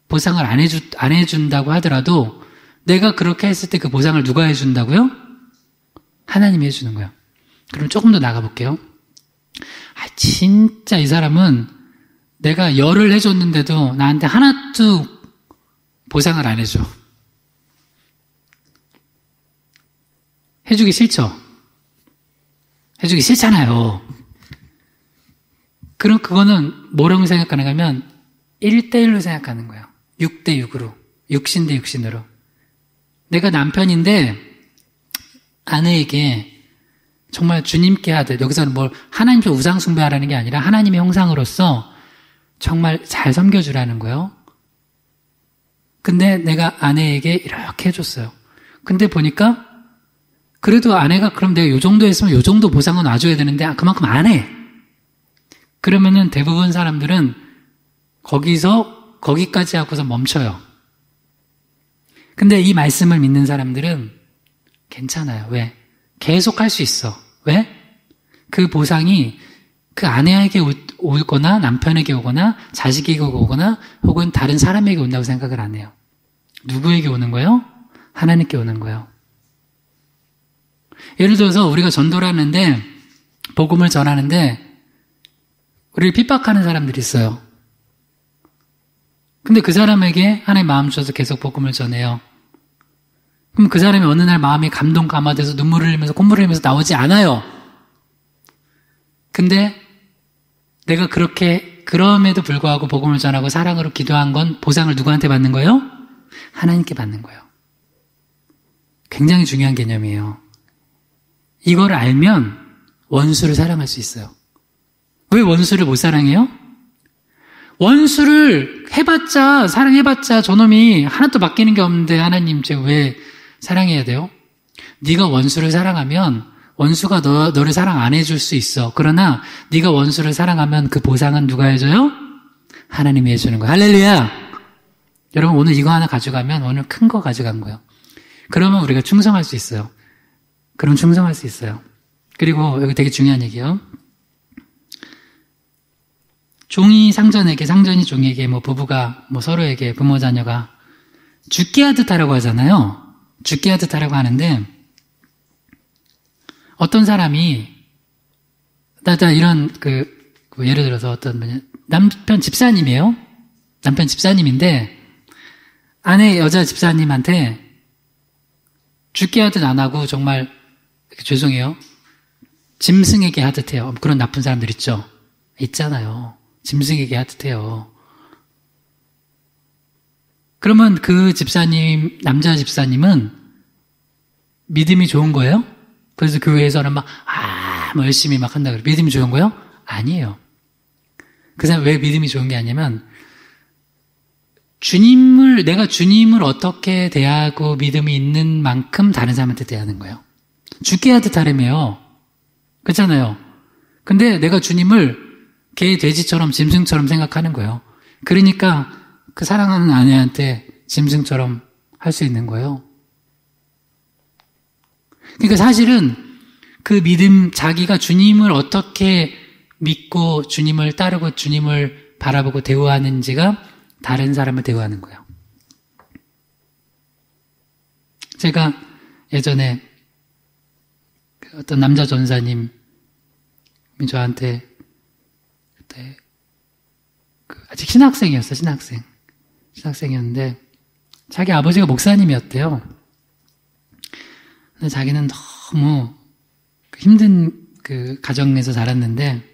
보상을 안 해준다고 하더라도 내가 그렇게 했을 때 그 보상을 누가 해준다고요? 하나님이 해주는 거예요. 그럼 조금 더 나가볼게요. 진짜 이 사람은 내가 열을 해줬는데도 나한테 하나도 보상을 안 해줘. 해주기 싫죠? 해주기 싫잖아요. 그럼 그거는 뭐라고 생각하는가 하면 1대1로 생각하는 거예요. 6대6으로. 육신 대 육신으로. 내가 남편인데 아내에게 정말 주님께 하듯, 여기서는 뭘 하나님께 우상 숭배하라는 게 아니라 하나님의 형상으로서 정말 잘 섬겨주라는 거예요. 근데 내가 아내에게 이렇게 해줬어요. 근데 보니까 그래도 아내가 그럼 내가 요 정도 했으면 요 정도 보상은 놔줘야 되는데 그만큼 안 해. 그러면은 대부분 사람들은 거기까지 하고서 멈춰요. 근데 이 말씀을 믿는 사람들은 괜찮아요. 왜? 계속 할 수 있어. 왜? 그 보상이 그 아내에게 오거나 남편에게 오거나 자식에게 오거나 혹은 다른 사람에게 온다고 생각을 안 해요. 누구에게 오는 거예요? 하나님께 오는 거예요. 예를 들어서 우리가 전도를 하는데, 복음을 전하는데 우리를 핍박하는 사람들이 있어요. 근데 그 사람에게 하나님 마음 주셔서 계속 복음을 전해요. 그럼 그 사람이 어느 날 마음이 감동 감화돼서 눈물을 흘리면서 콧물을 흘리면서 나오지 않아요. 근데 내가 그럼에도 불구하고 복음을 전하고 사랑으로 기도한 건 보상을 누구한테 받는 거예요? 하나님께 받는 거예요. 굉장히 중요한 개념이에요. 이걸 알면 원수를 사랑할 수 있어요. 왜 원수를 못 사랑해요? 원수를 사랑해봤자 저놈이 하나도 바뀌는 게 없는데 하나님 제가 왜 사랑해야 돼요? 네가 원수를 사랑하면 원수가 너를 사랑 안 해줄 수 있어. 그러나 네가 원수를 사랑하면 그 보상은 누가 해줘요? 하나님이 해주는 거예요. 할렐루야! 여러분 오늘 이거 하나 가져가면 오늘 큰 거 가져간 거예요. 그러면 우리가 충성할 수 있어요. 그럼 충성할 수 있어요. 그리고 여기 되게 중요한 얘기예요. 종이 상전에게, 상전이 종에게, 부부가, 서로에게, 부모, 자녀가 죽게 하듯 하라고 하잖아요. 죽게 하듯 하라고 하는데, 어떤 사람이, 이런, 예를 들어서 어떤 분이, 남편 집사님이에요. 남편 집사님인데, 아내 여자 집사님한테 죽게 하듯 안 하고 정말, 죄송해요. 짐승에게 하듯 해요. 그런 나쁜 사람들 있죠? 있잖아요. 짐승에게 하듯 해요. 그러면 그 집사님, 남자 집사님은 믿음이 좋은 거예요? 그래서 교회에서는 열심히 한다 그래요. 믿음이 좋은 거예요? 아니에요. 그 사람 왜 믿음이 좋은 게 아니냐면, 내가 주님을 어떻게 대하고 믿음이 있는 만큼 다른 사람한테 대하는 거예요. 죽게 하듯 하려며요. 그렇잖아요. 근데 내가 주님을 개, 돼지처럼, 짐승처럼 생각하는 거예요. 그러니까 그 사랑하는 아내한테 짐승처럼 할 수 있는 거예요. 그러니까 사실은 그 믿음, 자기가 주님을 어떻게 믿고 주님을 따르고 주님을 바라보고 대우하는지가 다른 사람을 대우하는 거예요. 제가 예전에 어떤 남자 전사님이 저한테 그때 아직 신학생이었어요. 신학생이었는데 자기 아버지가 목사님이었대요. 근데 자기는 너무 힘든 가정에서 자랐는데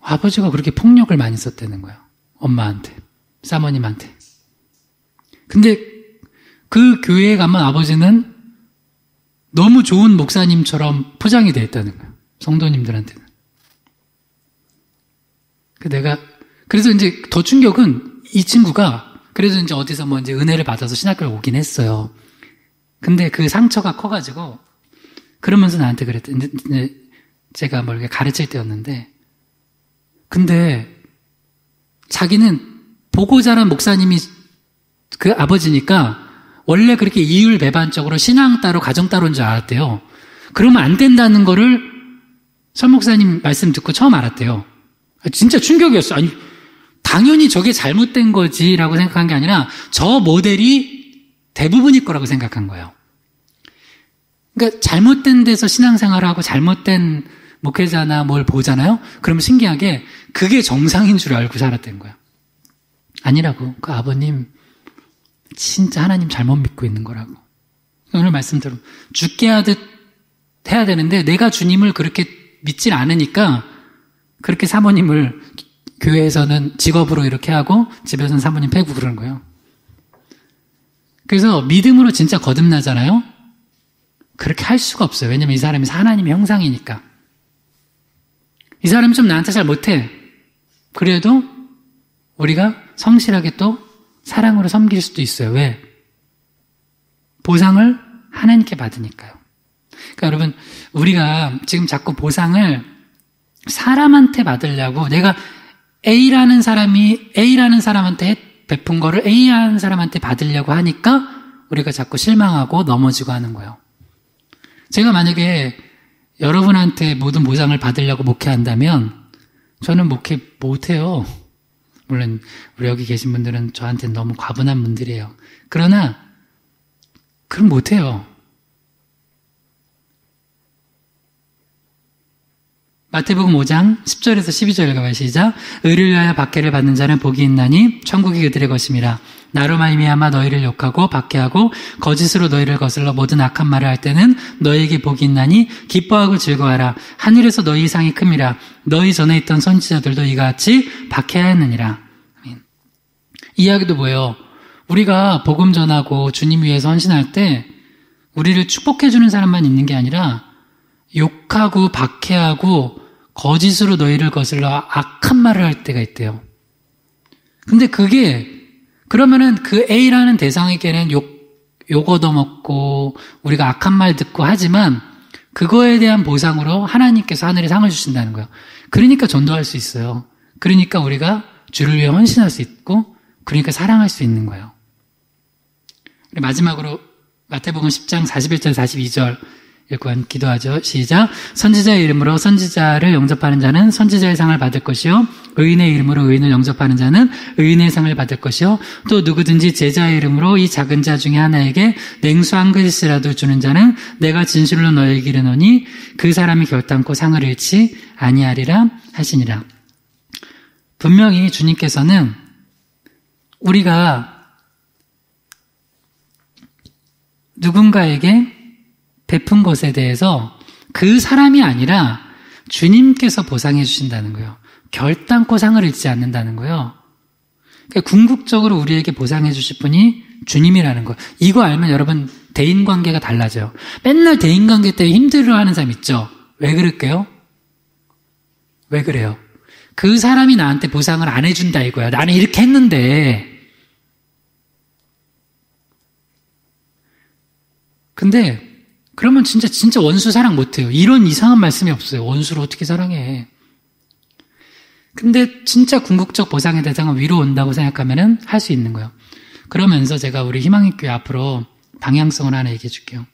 아버지가 그렇게 폭력을 많이 썼다는 거예요. 엄마한테, 사모님한테. 근데 그 교회에 가면 아버지는 너무 좋은 목사님처럼 포장이 되어 있다는 거예요. 성도님들한테는. 그래서 이제 더 충격은 이 친구가 그래도 이제 어디서 이제 은혜를 받아서 신학교를 오긴 했어요. 근데 그 상처가 커가지고 그러면서 나한테 그랬대. 제가 이렇게 가르칠 때였는데 근데 자기는 보고 자란 목사님이 그 아버지니까 원래 그렇게 이율배반적으로 신앙 따로 가정 따로인 줄 알았대요. 그러면 안 된다는 거를 설 목사님 말씀 듣고 처음 알았대요. 진짜 충격이었어요. 아니, 당연히 저게 잘못된 거지라고 생각한 게 아니라 저 모델이 대부분일 거라고 생각한 거예요. 그러니까 잘못된 데서 신앙생활을 하고 잘못된 목회자나 뭘 보잖아요. 그러면 신기하게 그게 정상인 줄 알고 살았던 거예요. 아니라고. 그 아버님 진짜 하나님 잘못 믿고 있는 거라고. 오늘 말씀대로 죽게 하듯 해야 되는데 내가 주님을 그렇게 믿질 않으니까 그렇게 사모님을 교회에서는 직업으로 이렇게 하고 집에서는 사모님 패고 그러는 거예요. 그래서 믿음으로 진짜 거듭나잖아요. 그렇게 할 수가 없어요. 왜냐면 이 사람이 하나님의 형상이니까. 이 사람이 좀 나한테 잘 못해. 그래도 우리가 성실하게 또 사랑으로 섬길 수도 있어요. 왜? 보상을 하나님께 받으니까요. 그러니까 여러분, 우리가 지금 자꾸 보상을 사람한테 받으려고 내가 A라는 사람한테 베푼 거를 A라는 사람한테 받으려고 하니까 우리가 자꾸 실망하고 넘어지고 하는 거예요. 제가 만약에 여러분한테 모든 보상을 받으려고 목회한다면 저는 목회 못해요. 물론 우리 여기 계신 분들은 저한테는 너무 과분한 분들이에요. 그러나 그럼 못해요. 마태복음 5장 10절에서 12절 읽어봐요. 시작. 의를 위하여 박해를 받는 자는 복이 있나니 천국이 그들의 것임이라. 나로 말미암아 너희를 욕하고 박해하고 거짓으로 너희를 거슬러 모든 악한 말을 할 때는 너희에게 복이 있나니 기뻐하고 즐거워하라. 하늘에서 너희 상이 큼이라. 너희 전에 있던 선지자들도 이와 같이 박해하였느니라. 이 이야기도 뭐예요? 우리가 복음 전하고 주님 위해서 헌신할 때 우리를 축복해주는 사람만 있는 게 아니라 욕하고 박해하고 거짓으로 너희를 거슬러 악한 말을 할 때가 있대요. 근데 그러면은 그 A라는 대상에게는 욕 얻어먹고 우리가 악한 말 듣고 하지만 그거에 대한 보상으로 하나님께서 하늘에 상을 주신다는 거예요. 그러니까 전도할 수 있어요. 그러니까 우리가 주를 위해 헌신할 수 있고 그러니까 사랑할 수 있는 거예요. 마지막으로 마태복음 10장 41절 42절 읽고 기도하죠. 시작. 선지자의 이름으로 선지자를 영접하는 자는 선지자의 상을 받을 것이요 의인의 이름으로 의인을 영접하는 자는 의인의 상을 받을 것이요 또 누구든지 제자의 이름으로 이 작은 자 중에 하나에게 냉수 한 그릇이라도 주는 자는 내가 진실로 너에게 이르노니 그 사람이 결단코 상을 잃지 아니하리라 하시니라. 분명히 주님께서는 우리가 누군가에게 베푼 것에 대해서 그 사람이 아니라 주님께서 보상해 주신다는 거예요. 결단코 상을 잃지 않는다는 거예요. 그러니까 궁극적으로 우리에게 보상해 주실 분이 주님이라는 거예요. 이거 알면 여러분 대인관계가 달라져요. 맨날 대인관계 때문에 힘들어하는 사람 있죠. 왜 그럴게요? 왜 그래요? 그 사람이 나한테 보상을 안 해준다 이거야. 나는 이렇게 했는데. 근데 그러면 진짜 원수 사랑 못해요. 이런 이상한 말씀이 없어요. 원수를 어떻게 사랑해. 근데 진짜 궁극적 보상의 대상은 위로 온다고 생각하면은 할 수 있는 거예요. 그러면서 제가 우리 희망의 교회 앞으로 방향성을 하나 얘기해 줄게요.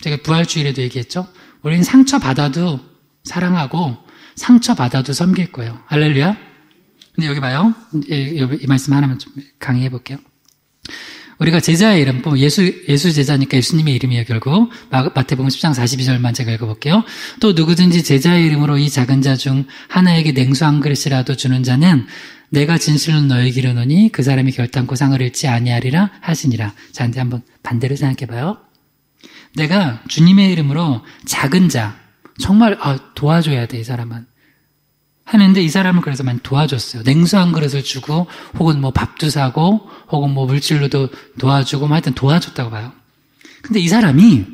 제가 부활주일에도 얘기했죠. 우리는 상처받아도 사랑하고 상처받아도 섬길 거예요. 할렐루야. 근데 여기 봐요. 이 말씀 하나만 좀 강의해 볼게요. 우리가 제자의 이름, 예수 제자니까 예수님의 이름이에요, 결국. 마태복음 10장 42절만 제가 읽어볼게요. 또 누구든지 제자의 이름으로 이 작은 자 중 하나에게 냉수 한 그릇이라도 주는 자는 내가 진실로 너에게 이르노니 그 사람이 결단코 상을 잃지 아니하리라 하시니라. 자, 이제 한번 반대로 생각해봐요. 내가 주님의 이름으로 작은 자, 정말 도와줘야 돼, 이 사람은. 하는데 이 사람을 그래서 많이 도와줬어요. 냉수 한 그릇을 주고 혹은 뭐 밥도 사고 혹은 뭐 물질로도 도와주고 뭐 하여튼 도와줬다고 봐요. 근데 이 사람이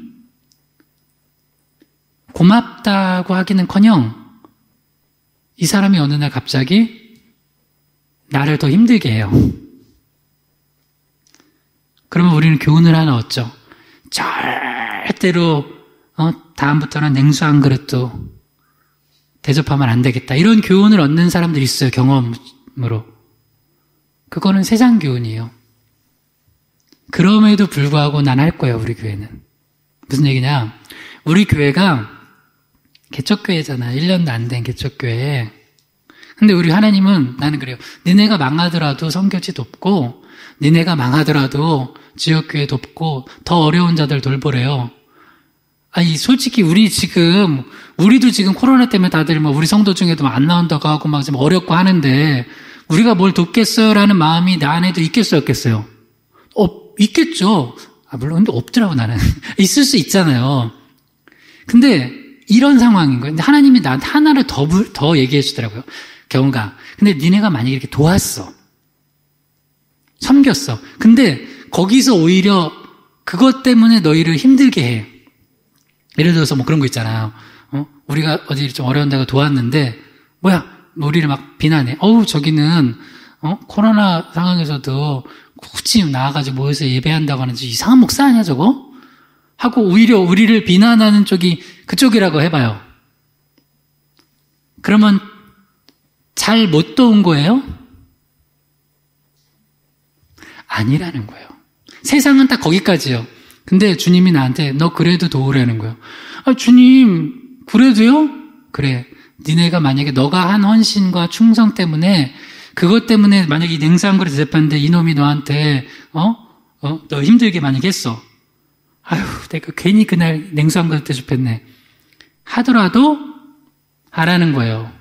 고맙다고 하기는커녕 이 사람이 어느 날 갑자기 나를 더 힘들게 해요. 그러면 우리는 교훈을 하나 얻죠. 절대로 다음부터는 냉수 한 그릇도 대접하면 안 되겠다. 이런 교훈을 얻는 사람들이 있어요. 경험으로. 그거는 세상 교훈이에요. 그럼에도 불구하고 난 할 거예요. 우리 교회는. 무슨 얘기냐? 우리 교회가 개척교회잖아요. 1년도 안 된 개척교회. 근데 우리 하나님은 나는 그래요. 니네가 망하더라도 선교지 돕고 니네가 망하더라도 지역교회 돕고 더 어려운 자들 돌보래요. 아니 솔직히 우리도 지금 코로나 때문에 다들 뭐 우리 성도 중에도 안 나온다고 하고 막 좀 어렵고 하는데 우리가 뭘 돕겠어요라는 마음이 내 안에도 있겠어요, 없겠어요? 있겠죠. 물론 근데 없더라고 나는. 있을 수 있잖아요. 근데 이런 상황인 거예요. 근데 하나님이 나한테 하나를 더 얘기해 주더라고요. 경우가. 근데 니네가 만약에 이렇게 도왔어. 섬겼어. 근데 거기서 오히려 그것 때문에 너희를 힘들게 해. 예를 들어서 뭐 그런 거 있잖아요. 우리가 어디 좀 어려운 데가 도왔는데, 뭐야, 우리를 막 비난해. 저기는, 코로나 상황에서도 굳이 나와가지고 모여서 예배한다고 하는지 이상한 목사 아니야, 저거? 하고 오히려 우리를 비난하는 쪽이 그쪽이라고 해봐요. 그러면 잘 못 도운 거예요? 아니라는 거예요. 세상은 딱 거기까지요. 근데 주님이 나한테 너 그래도 도우라는 거예요. 주님 그래도요? 그래. 니네가 만약에 너가 한 헌신과 충성 때문에 그것 때문에 만약에 이 냉수한 그릇 대접했는데 이놈이 너한테 너 힘들게 만약에 했어. 아휴 내가 괜히 그날 냉수한 그릇 대접했네. 하더라도 하라는 거예요.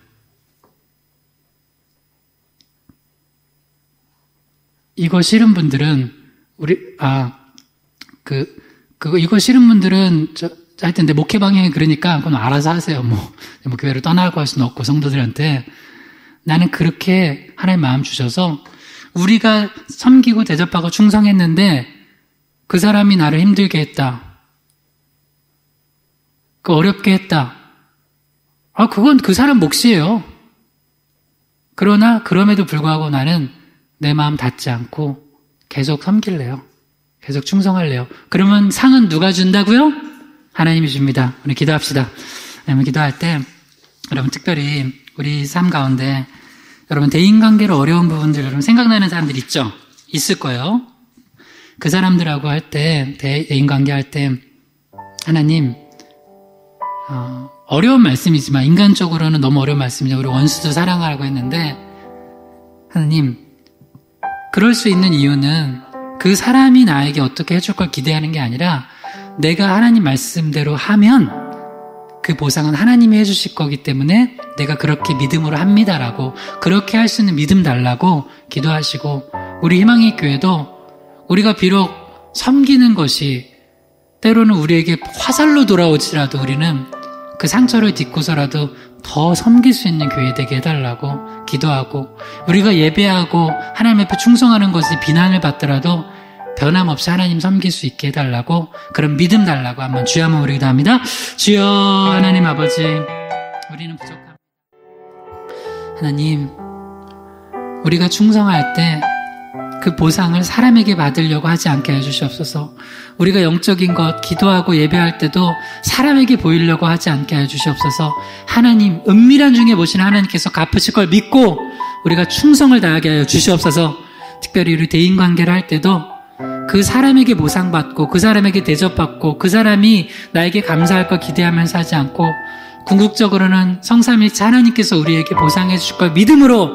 이거 싫은 분들은 이거 싫은 분들은 하여튼 내 목회 방향이 그러니까 그건 알아서 하세요. 뭐 교회를 떠나고 할 수는 없고 성도들한테 나는 그렇게 하나님 마음 주셔서 우리가 섬기고 대접하고 충성했는데 그 사람이 나를 힘들게 했다. 어렵게 했다. 그건 그 사람 몫이에요. 그러나 그럼에도 불구하고 나는 내 마음 닫지 않고 계속 섬길래요. 계속 충성할래요. 그러면 상은 누가 준다고요? 하나님이 줍니다. 우리 기도합시다. 여러분 기도할 때 여러분 특별히 우리 삶 가운데 여러분 대인관계로 어려운 부분들 여러분 생각나는 사람들 있죠? 있을 거예요. 그 사람들하고 할 때 대인관계 할 때 하나님 어려운 말씀이지만 인간적으로는 너무 어려운 말씀이죠. 우리 원수도 사랑하라고 했는데 하나님 그럴 수 있는 이유는 그 사람이 나에게 어떻게 해줄 걸 기대하는 게 아니라 내가 하나님 말씀대로 하면 그 보상은 하나님이 해주실 거기 때문에 내가 그렇게 믿음으로 합니다라고 그렇게 할 수 있는 믿음 달라고 기도하시고 우리 희망의 교회도 우리가 비록 섬기는 것이 때로는 우리에게 화살로 돌아오지라도 우리는 그 상처를 딛고서라도 더 섬길 수 있는 교회 되게 해달라고 기도하고 우리가 예배하고 하나님 앞에 충성하는 것이 비난을 받더라도 변함없이 하나님 섬길 수 있게 해달라고 그런 믿음 달라고 한번 주여 한번 우리 기도합니다. 주여 하나님 아버지 우리는 부족합니다. 하나님 우리가 충성할 때 그 보상을 사람에게 받으려고 하지 않게 해주시옵소서. 우리가 영적인 것 기도하고 예배할 때도 사람에게 보이려고 하지 않게 해주시옵소서. 하나님 은밀한 중에 보시는 하나님께서 갚으실 걸 믿고 우리가 충성을 다하게 하여 주시옵소서. 특별히 우리 대인관계를 할 때도 그 사람에게 보상받고 그 사람에게 대접받고 그 사람이 나에게 감사할 걸 기대하면서 하지 않고 궁극적으로는 성삼위일체 하나님께서 우리에게 보상해 주실 걸 믿음으로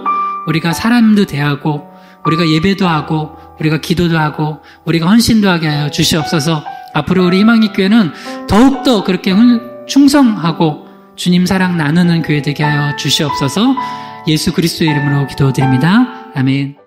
우리가 사람도 대하고 우리가 예배도 하고 우리가 기도도 하고 우리가 헌신도 하게 하여 주시옵소서. 앞으로 우리 희망의 교회는 더욱더 그렇게 충성하고 주님 사랑 나누는 교회 되게 하여 주시옵소서. 예수 그리스도의 이름으로 기도드립니다. 아멘.